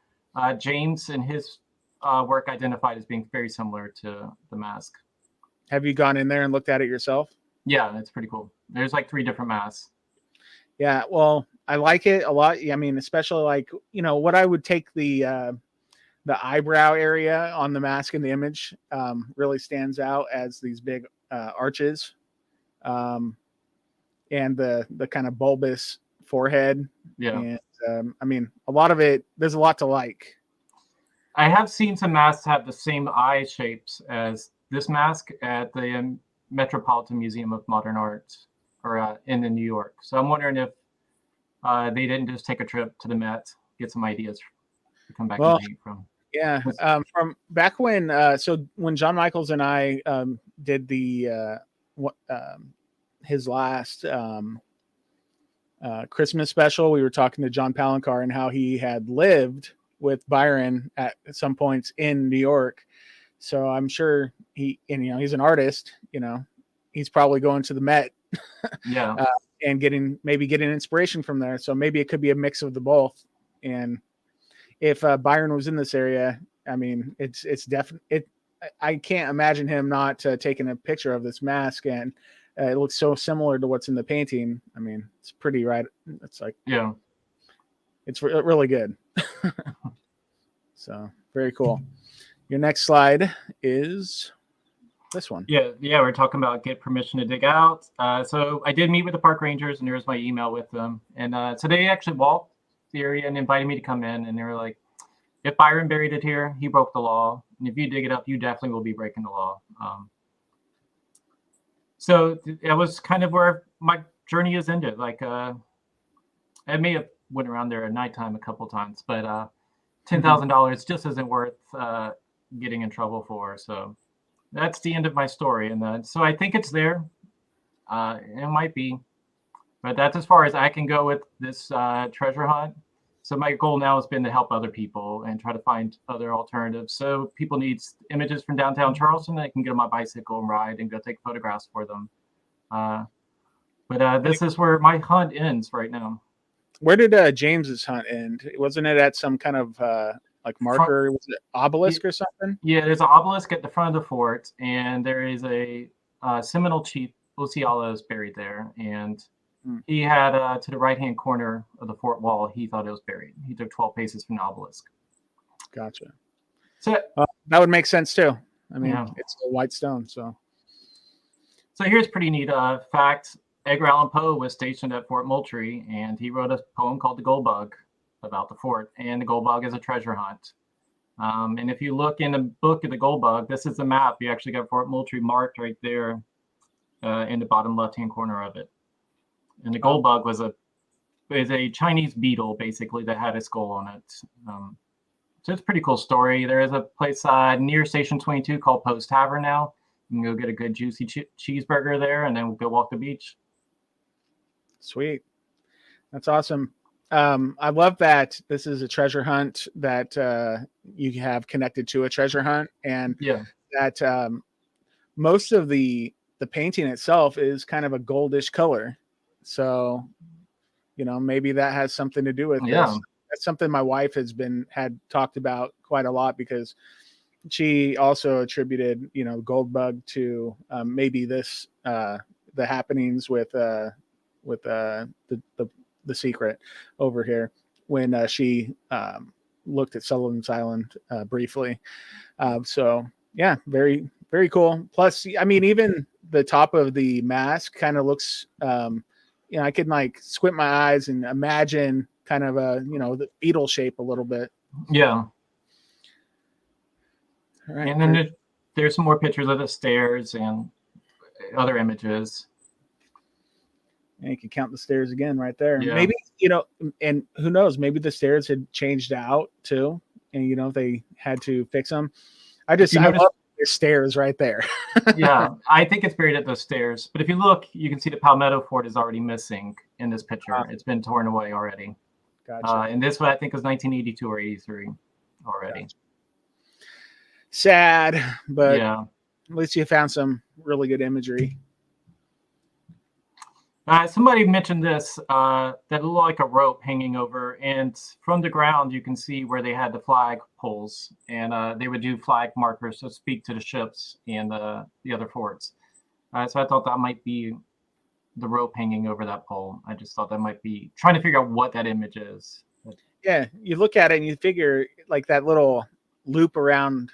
James and his work identified as being very similar to the mask. Have you gone in there and looked at it yourself? Yeah, that's pretty cool. There's like 3 different masks. Yeah, well, I like it a lot. I mean, especially like, what I would take the eyebrow area on the mask in the image really stands out as these big arches, and the kind of bulbous forehead. Yeah. And I mean, a lot of it, there's a lot to like. I have seen some masks have the same eye shapes as this mask at the Metropolitan Museum of Modern Art, or in New York. So I'm wondering if they didn't just take a trip to the Met, get some ideas to come back and paint from. Yeah, from back when, so when John Michaels and I did the his last Christmas special, we were talking to John Palancar and how he had lived with Byron at some points in New York. So I'm sure he's an artist, he's probably going to the Met and getting inspiration from there. So maybe it could be a mix of the both. And if Byron was in this area, I mean, it's definitely, I can't imagine him not taking a picture of this mask, and it looks so similar to what's in the painting. I mean, it's pretty right. It's like, it's really good. So very cool. Your next slide is this one. Yeah, we're talking about get permission to dig out. So I did meet with the park rangers, and there's my email with them. And so they actually walked the area and invited me to come in. And they were like, if Byron buried it here, he broke the law. And if you dig it up, you definitely will be breaking the law. So that was kind of where my journey has ended. Like, I may have went around there at nighttime a couple times, but $10,000 just isn't worth getting in trouble for. So that's the end of my story. And so I think it's there. It might be, but that's as far as I can go with this treasure hunt. So my goal now has been to help other people and try to find other alternatives. So people need images from downtown Charleston, I can get on my bicycle and ride and go take photographs for them. But this is where my hunt ends right now. Where did James's hunt end? Wasn't it at some kind of like marker? Was it obelisk or something? Yeah, there's an obelisk at the front of the fort, and there is a Seminole chief, Osceola, is buried there. And he had to the right-hand corner of the fort wall, he thought it was buried. He took 12 paces from the obelisk. Gotcha. So that would make sense too. I mean, yeah. it's a white stone, so. So here's a pretty neat fact. Edgar Allan Poe was stationed at Fort Moultrie, and he wrote a poem called The Gold Bug about the fort. And the gold bug is a treasure hunt. And if you look in the book of the Gold Bug, this is the map. You actually got Fort Moultrie marked right there in the bottom left-hand corner of it. And the gold bug was a Chinese beetle, basically, that had a skull on it. So it's a pretty cool story. There is a place near Station 22 called Poe's Tavern now. You can go get a good juicy cheeseburger there, and then we'll go walk the beach. Sweet. That's awesome. I love that this is a treasure hunt that you have connected to a treasure hunt, and that most of the painting itself is kind of a goldish color. So, maybe that has something to do with this. That's something my wife had talked about quite a lot, because she also attributed, gold bug to maybe this the happenings with the secret over here when she looked at Sullivan's Island briefly. So yeah, very, very cool. Plus, I mean, even the top of the mask kind of looks, I can like squint my eyes and imagine kind of the beetle shape a little bit. Yeah. All right. And then there's some more pictures of the stairs and other images. And you can count the stairs again right there. Yeah. Maybe, and who knows, maybe the stairs had changed out too. And, they had to fix them. I love the stairs right there. Yeah, I think it's buried at those stairs. But if you look, you can see the Palmetto Fort is already missing in this picture. It's been torn away already. Gotcha. And this one, I think, was 1982 or 83 already. Gotcha. Sad, but yeah, at least you found some really good imagery. Somebody mentioned this, that looked like a rope hanging over, and from the ground you can see where they had the flag poles, and they would do flag markers to speak to the ships and the other forts. So I thought that might be the rope hanging over that pole. I just thought that might be trying to figure out what that image is. Yeah, you look at it and you figure like that little loop around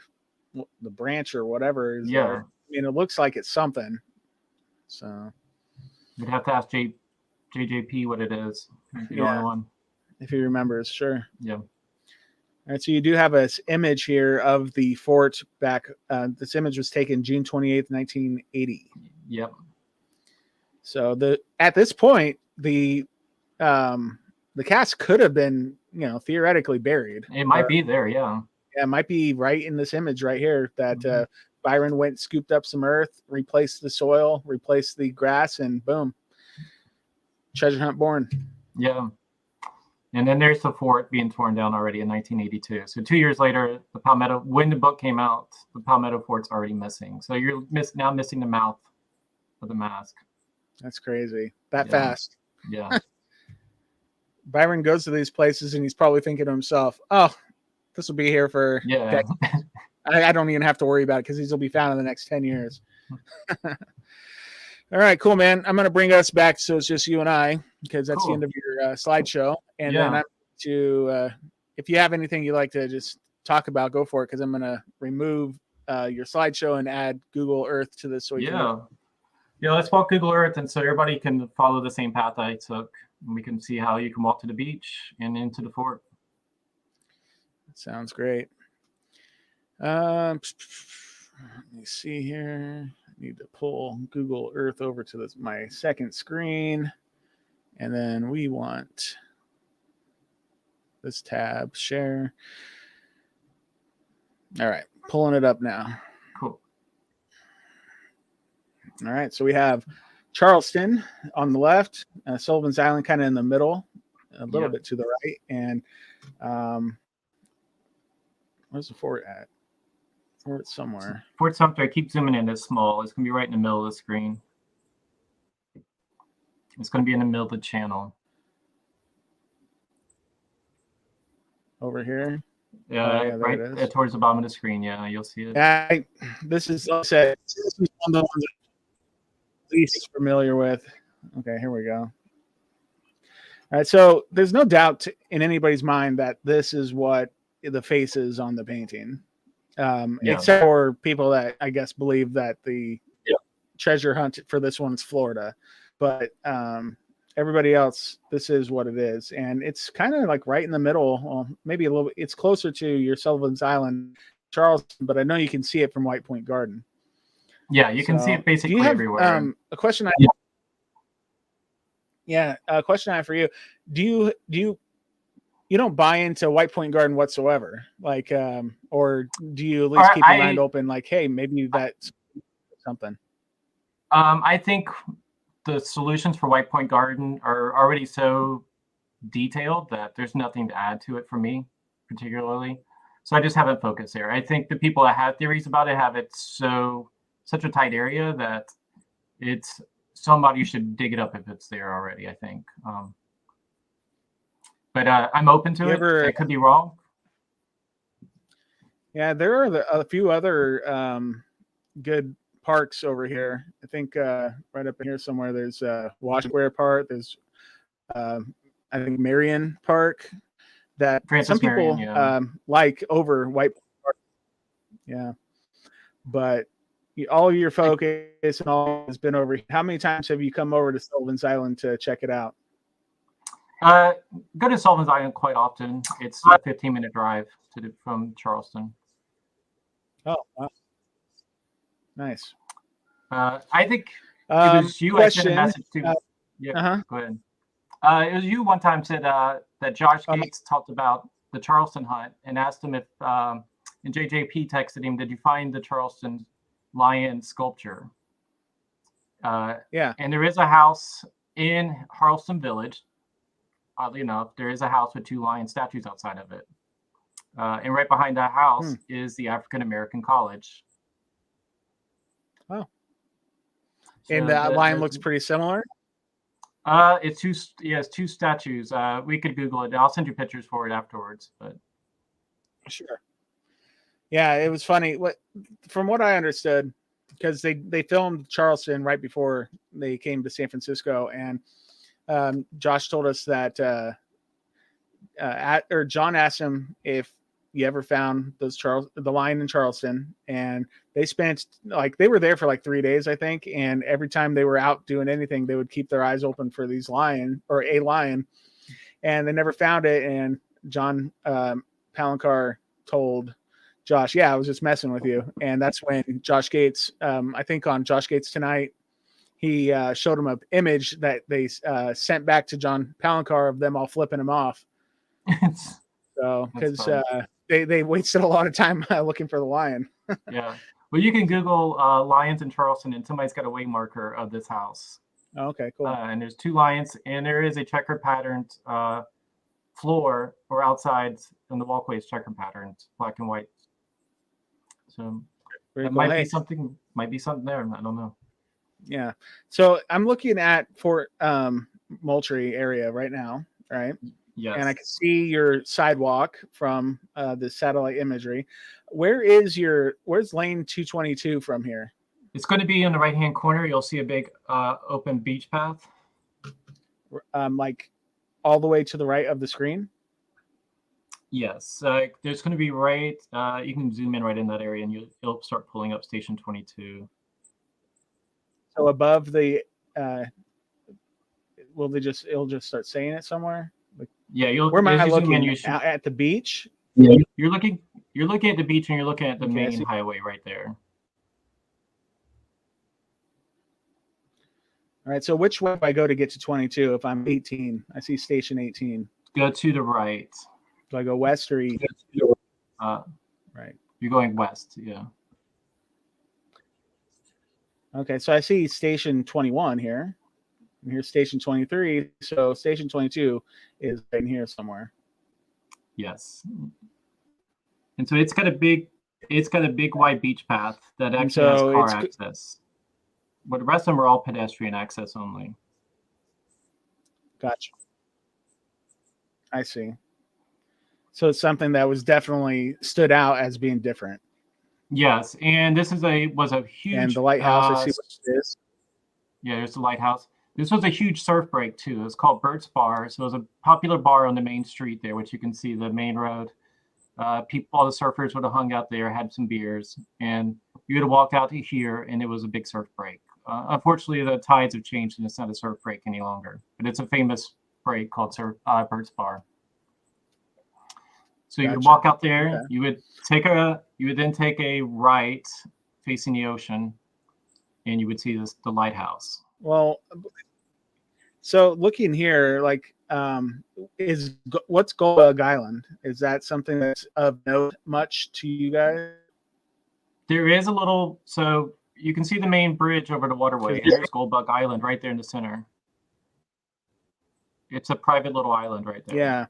the branch or whatever is there. I mean, it looks like it's something. So you'd have to ask JJP what it is. If you don't know one. If he remembers, sure. Yeah. All right, so you do have this image here of the fort back. This image was taken June 28th, 1980. Yep. So at this point, the casque could have been, theoretically buried. It might be there, yeah. Yeah, it might be right in this image right here that Byron went, scooped up some earth, replaced the soil, replaced the grass, and boom, treasure hunt born. Yeah. And then there's the fort being torn down already in 1982. So 2 years later, when the book came out, the Palmetto Fort's already missing. So you're now missing the mouth of the mask. That's crazy. That fast. Yeah. Byron goes to these places and he's probably thinking to himself, oh, this will be here for decades. I don't even have to worry about it because these will be found in the next 10 years. All right, cool, man. I'm going to bring us back so it's just you and I, because that's the end of your slideshow. And then I'm if you have anything you'd like to just talk about, go for it, because I'm going to remove your slideshow and add Google Earth to this. So let's walk Google Earth, and so everybody can follow the same path I took. And we can see how you can walk to the beach and into the fort. Sounds great. Let me see here. I need to pull Google Earth over to my second screen. And then we want this tab, share. All right, pulling it up now. Cool. All right, so we have Charleston on the left, Sullivan's Island kind of in the middle, a little bit to the right, and where's the fort at? Fort somewhere. Fort Sumter, I keep zooming in, it's small. It's going to be right in the middle of the screen. It's going to be in the middle of the channel. Over here? there right it is. towards the bottom of the screen. Yeah, you'll see it. This is, like I said, this is one of the ones I'm least familiar with. Okay, here we go. All right, so there's no doubt in anybody's mind that this is what the face is on the painting, except for people that I guess believe that the treasure hunt for this one is Florida. But everybody else, this is what it is. And it's kind of like right in the middle, well, maybe a little bit. It's closer to your Sullivan's Island, Charleston, but I know you can see it from White Point Garden. Yeah, you can see it basically everywhere. A question a question I have for you. Do you don't buy into White Point Garden whatsoever? Like, or do you at least keep your mind open? Like, hey, maybe that's something. I think the solutions for White Point Garden are already so detailed that there's nothing to add to it for me, particularly. So I just haven't focused there. I think the people that have theories about it have it such a tight area that it's somebody should dig it up if it's there already, I think. But I'm open to it. I could be wrong. Yeah, there are a few other good parks over here. I think right up in here somewhere there's Washington Square Park. There's I think Marion Park that some people like over White Park. Yeah, but all your focus and all has been over. How many times have you come over to Sullivan's Island to check it out? Go to Sullivan's Island quite often. It's a 15-minute drive from Charleston. Oh, wow. Nice. I think it was you. I sent a message to. Go ahead. It was you one time said that Josh Gates talked about the Charleston hunt and asked him if, and JJP texted him, did you find the Charleston lion sculpture? And there is a house in Charleston Village. Oddly enough, there is a house with 2 lion statues outside of it. And right behind that house is the African American College. Oh. So and that lion looks pretty similar? It's 2 statues. We could Google it. I'll send you pictures for it afterwards. But sure. Yeah, it was funny. From what I understood, because they filmed Charleston right before they came to San Francisco, and Josh told us that John asked him if you ever found the lion in Charleston, and they spent they were there for like 3 days, I think, and every time they were out doing anything, they would keep their eyes open for a lion, and they never found it. And John Palancar told Josh, "Yeah, I was just messing with you." And that's when Josh Gates, I think on Josh Gates Tonight, he showed him an image that they sent back to John Palancar of them all flipping him off. So, because they wasted a lot of time looking for the lion. Yeah. Well, you can Google lions in Charleston, and somebody's got a way marker of this house. Oh, okay, cool. And there's 2 lions, and there is a checkered patterned floor or outside, and the walkway is checkered patterned, black and white. So that might be something there. I don't know. Yeah. So I'm looking at Fort Moultrie area right now, right? Yes. And I can see your sidewalk from the satellite imagery. Where's lane 222 from here? It's going to be in the right-hand corner. You'll see a big open beach path. Like all the way to the right of the screen? Yes. There's going to be you can zoom in right in that area, and it'll start pulling up Station 22. So above the, it'll just start saying it somewhere? Yeah, where am I looking? At the beach? Yeah, you're looking at the beach, and you're looking at the main highway right there. All right. So which way do I go to get to 22? If I'm 18, I see Station 18. Go to the right. Do I go west or east? Right. You're going west. Yeah. Okay. So I see Station 21 here. And here's Station 23. So Station 22 is in here somewhere. Yes. And so it's got a big wide beach path that actually has car access. But the rest of them are all pedestrian access only. Gotcha. I see. So it's something that was definitely stood out as being different. Yes, and this was a huge. And the lighthouse, I see what it is. Yeah, there's the lighthouse. This was a huge surf break too. It was called Bert's Bar. So it was a popular bar on the main street there, which you can see the main road. People, all the surfers would have hung out there, had some beers, and you would have walked out to here, and it was a big surf break. Unfortunately, the tides have changed, and it's not a surf break any longer. But it's a famous break called Bert's Bar. So you would walk out there. Okay. You would then take a right facing the ocean, and you would see the lighthouse. Well, so looking here, like, what's Goldbug Island? Is that something that's of note much to you guys? There is a little, so you can see the main bridge over the waterway. And there's Goldbug Island right there in the center. It's a private little island right there. Yeah.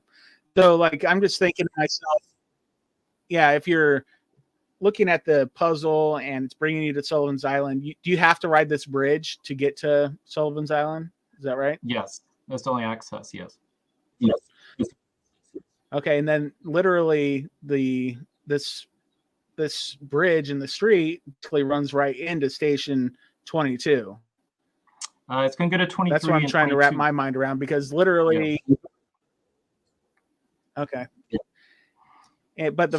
So, like, I'm just thinking to myself, yeah, if you're looking at the puzzle and it's bringing you to Sullivan's Island, do you have to ride this bridge to get to Sullivan's Island? Is that right? Yes. That's the only access, yes. Yes. Okay, and then literally this bridge in the street actually runs right into Station 22. It's going to go to 23. That's what I'm trying to wrap my mind around, because literally... Yeah. Okay. Yeah. But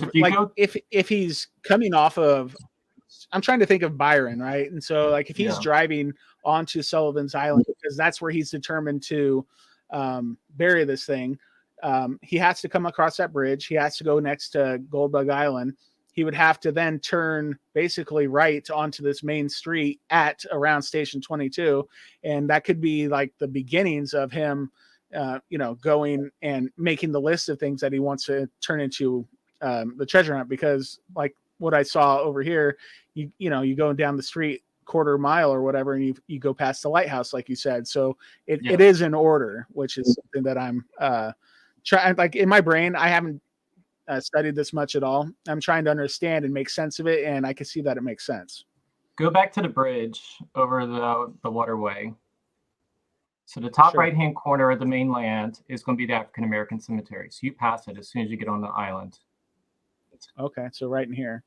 if he's coming off of, I'm trying to think of Byron, right? And so, like, if he's driving onto Sullivan's Island, because that's where he's determined to bury this thing, he has to come across that bridge. He has to go next to Goldbug Island. He would have to then turn basically right onto this main street at around Station 22, and that could be like the beginnings of him going and making the list of things that he wants to turn into the treasure hunt. Because, like what I saw over here, you go down the street quarter mile or whatever, and you go past the lighthouse, like you said. So it is in order, which is something that I'm trying, like, in my brain, I haven't studied this much at all. I'm trying to understand and make sense of it, and I can see that it makes sense. Go back to the bridge over the waterway. So the top right-hand corner of the mainland is going to be the African American cemetery. So you pass it as soon as you get on the island. Okay, so right in here.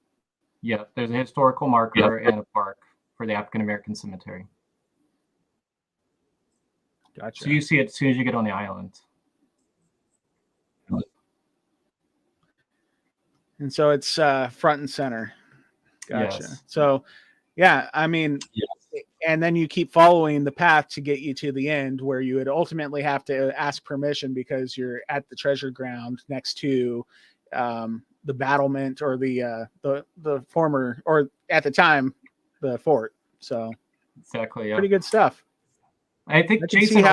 Yeah, there's a historical marker and a park for the African American cemetery. Gotcha. So you see it as soon as you get on the island. And so it's front and center. Gotcha. Yes. So, yeah, I mean, and then you keep following the path to get you to the end, where you would ultimately have to ask permission, because you're at the treasure ground next to the battlement, or the former, or at the time, the fort. So exactly, yeah. Pretty good stuff. I think Jason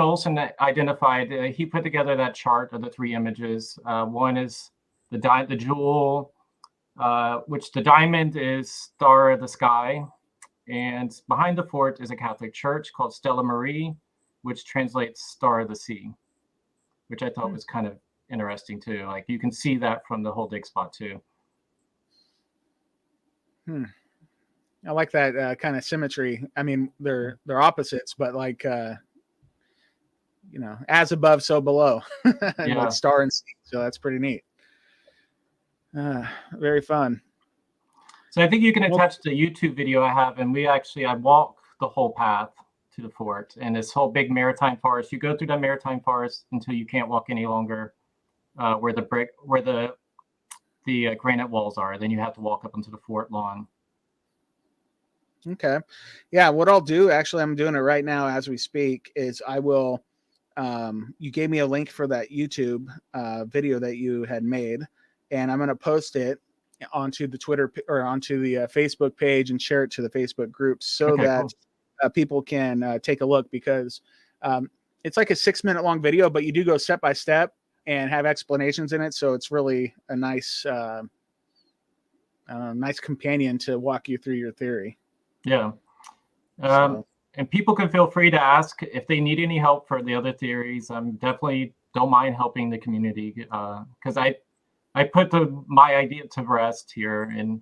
Olson identified, he put together that chart of the three images. One is the jewel, which the diamond is Star of the Sky. And behind the fort is a Catholic church called Stella Marie, which translates Star of the Sea, which I thought was kind of interesting too. Like, you can see that from the whole dig spot too. I like that kind of symmetry. I mean, they're opposites, but like, as above, so below. Like star and sea. So that's pretty neat. Very fun. So I think you can attach the YouTube video I have, and I walk the whole path to the fort, and this whole big maritime forest. You go through that maritime forest until you can't walk any longer, where the granite walls are. Then you have to walk up into the fort lawn. Okay. Yeah, what I'll do, actually, I'm doing it right now as we speak, is I will, you gave me a link for that YouTube video that you had made, and I'm going to post it onto the Twitter or onto the Facebook page and share it to the Facebook group, so that people can take a look, because it's like a 6-minute long video, but you do go step by step and have explanations in it. So it's really a nice companion to walk you through your theory. Yeah. And people can feel free to ask if they need any help for the other theories. I'm definitely don't mind helping the community, because I put my idea to rest here, and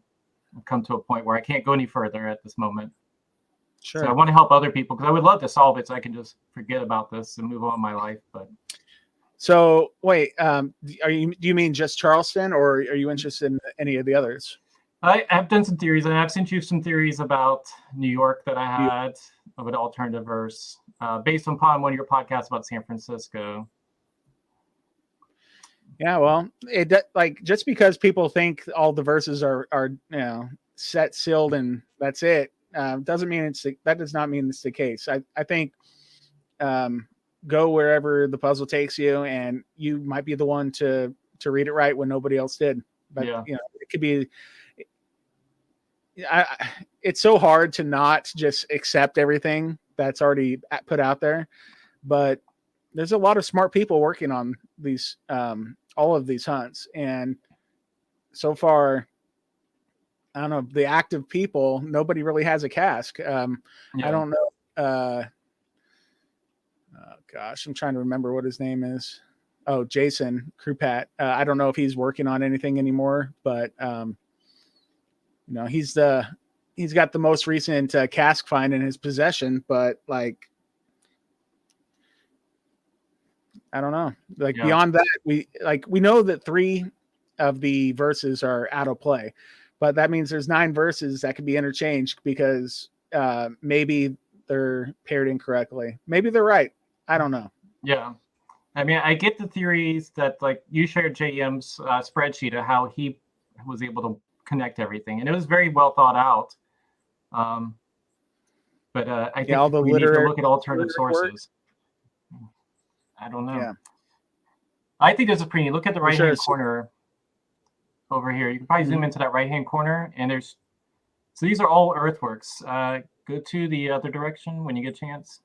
I've come to a point where I can't go any further at this moment. Sure. So I want to help other people, because I would love to solve it so I can just forget about this and move on in my life. But So wait, do you mean just Charleston, or are you interested in any of the others? I've done some theories, and I've sent you some theories about New York that I had of an alternative verse based upon one of your podcasts about San Francisco. Yeah, well, like just because people think all the verses are set, sealed, and that's it, doesn't mean that does not mean it's the case. I think go wherever the puzzle takes you, and you might be the one to read it right when nobody else did. But it could be. It's so hard to not just accept everything that's already put out there, but there's a lot of smart people working on these all of these hunts, and so far, I don't know, the active people, nobody really has a casque. I don't know. Oh gosh, I'm trying to remember what his name is. Oh, Jason Krupat. I don't know if he's working on anything anymore, but he's got the most recent casque find in his possession, but like, I don't know. Like beyond that, we know that 3 of the verses are out of play, but that means there's 9 verses that can be interchanged because maybe they're paired incorrectly. Maybe they're right. I don't know. Yeah. I mean, I get the theories that, like, you shared JM's spreadsheet of how he was able to connect everything, and it was very well thought out. But I think we need to look at alternative sources. I don't know. Yeah. I think there's a pretty. Look at the right-hand corner over here. You can probably zoom into that right-hand corner, and there's. So these are all earthworks. Go to the other direction when you get a chance.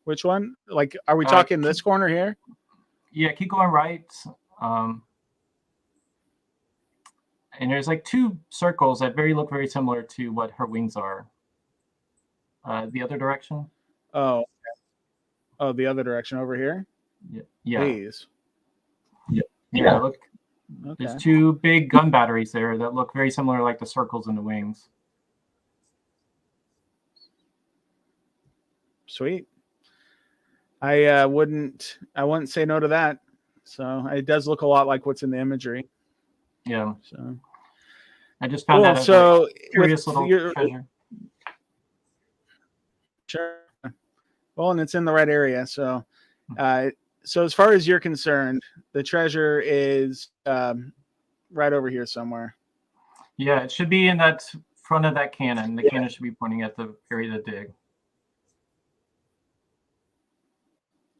Which one? Like, are we talking this corner here? Yeah, keep going right. And there's like 2 circles that look very similar to what her wings are. The other direction. Oh, the other direction over here. Yeah. These. Yeah. Look, there's 2 big gun batteries there that look very similar, like the circles in the wings. Sweet. I wouldn't say no to that. So it does look a lot like what's in the imagery. Yeah. So I just found that a curious little treasure. Sure. Well, and it's in the right area. So, so as far as you're concerned, the treasure is right over here somewhere. Yeah, it should be in that front of that cannon. The cannon should be pointing at the area to dig.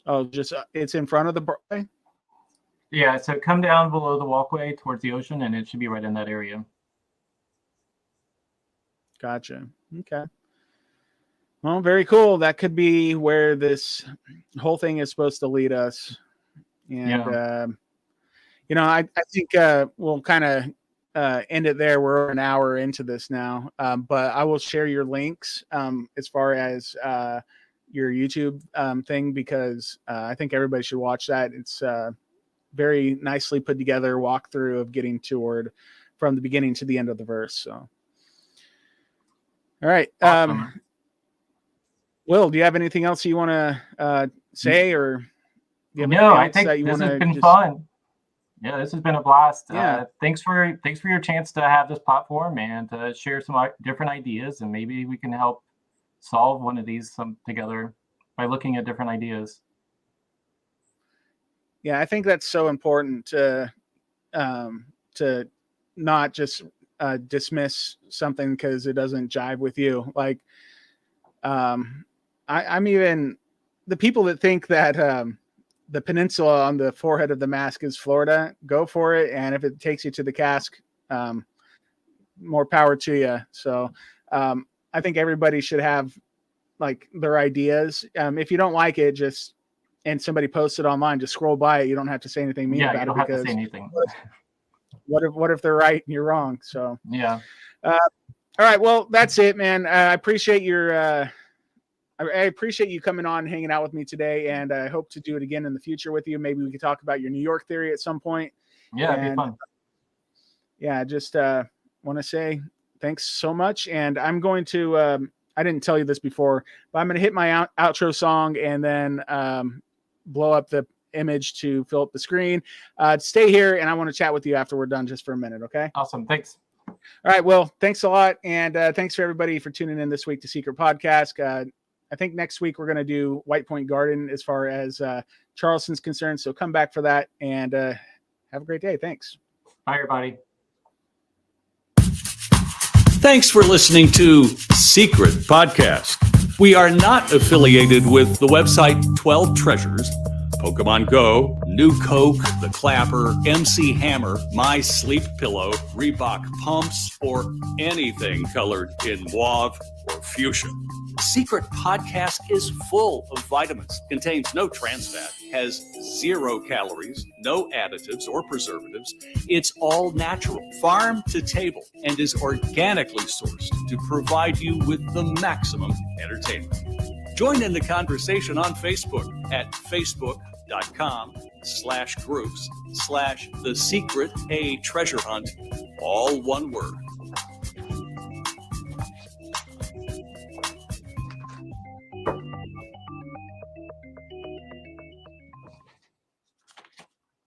Oh, just it's in front of the walkway? Yeah, so come down below the walkway towards the ocean, and it should be right in that area. Gotcha. Okay. Well, very cool. That could be where this whole thing is supposed to lead us. And, I think we'll kind of end it there. We're an hour into this now, but I will share your links as far as your YouTube thing, because I think everybody should watch that. It's very nicely put together walkthrough of getting toward from the beginning to the end of the verse. So, all right. Awesome. Will, do you have anything else you want to say, or no? I think this has been fun. Yeah, this has been a blast. Yeah. Thanks for your chance to have this platform and to share some different ideas, and maybe we can help solve one of these together by looking at different ideas. Yeah, I think that's so important to not just dismiss something because it doesn't jive with you. Like, I'm even the people that think that the peninsula on the forehead of the mask is Florida, go for it. And if it takes you to the casque, more power to you. So I think everybody should have like their ideas. If you don't like it, and somebody posts it online, just scroll by it. You don't have to say anything mean about it. Yeah, you don't have to say anything. What if they're right and you're wrong? So yeah. All right. Well, that's it, man. I appreciate I appreciate you coming on and hanging out with me today, and I hope to do it again in the future with you. Maybe we could talk about your New York theory at some point. Yeah, it'd be fun. Yeah, just want to say thanks so much, and I'm going to I didn't tell you this before, but I'm going to hit my outro song, and then blow up the image to fill up the screen. Stay here, and I want to chat with you after we're done just for a minute, okay? Awesome. Thanks. All right, Will, thanks a lot, and thanks for everybody for tuning in this week to Secret Podcasque. I think next week we're going to do White Point Garden as far as Charleston's concerned, so come back for that, and have a great day. Thanks. Bye, everybody. Thanks for listening to Secret Podcasque. We are not affiliated with the website 12 Treasures, Pokemon Go, New Coke, The Clapper, MC Hammer, My Sleep Pillow, Reebok Pumps, or anything colored in mauve or fuchsia. Secret Podcasque is full of vitamins, contains no trans fat, has 0 calories, no additives or preservatives. It's all natural, farm to table, and is organically sourced to provide you with the maximum entertainment. Join in the conversation on Facebook at facebook.com/groups/The Secret A Treasure Hunt, all one word.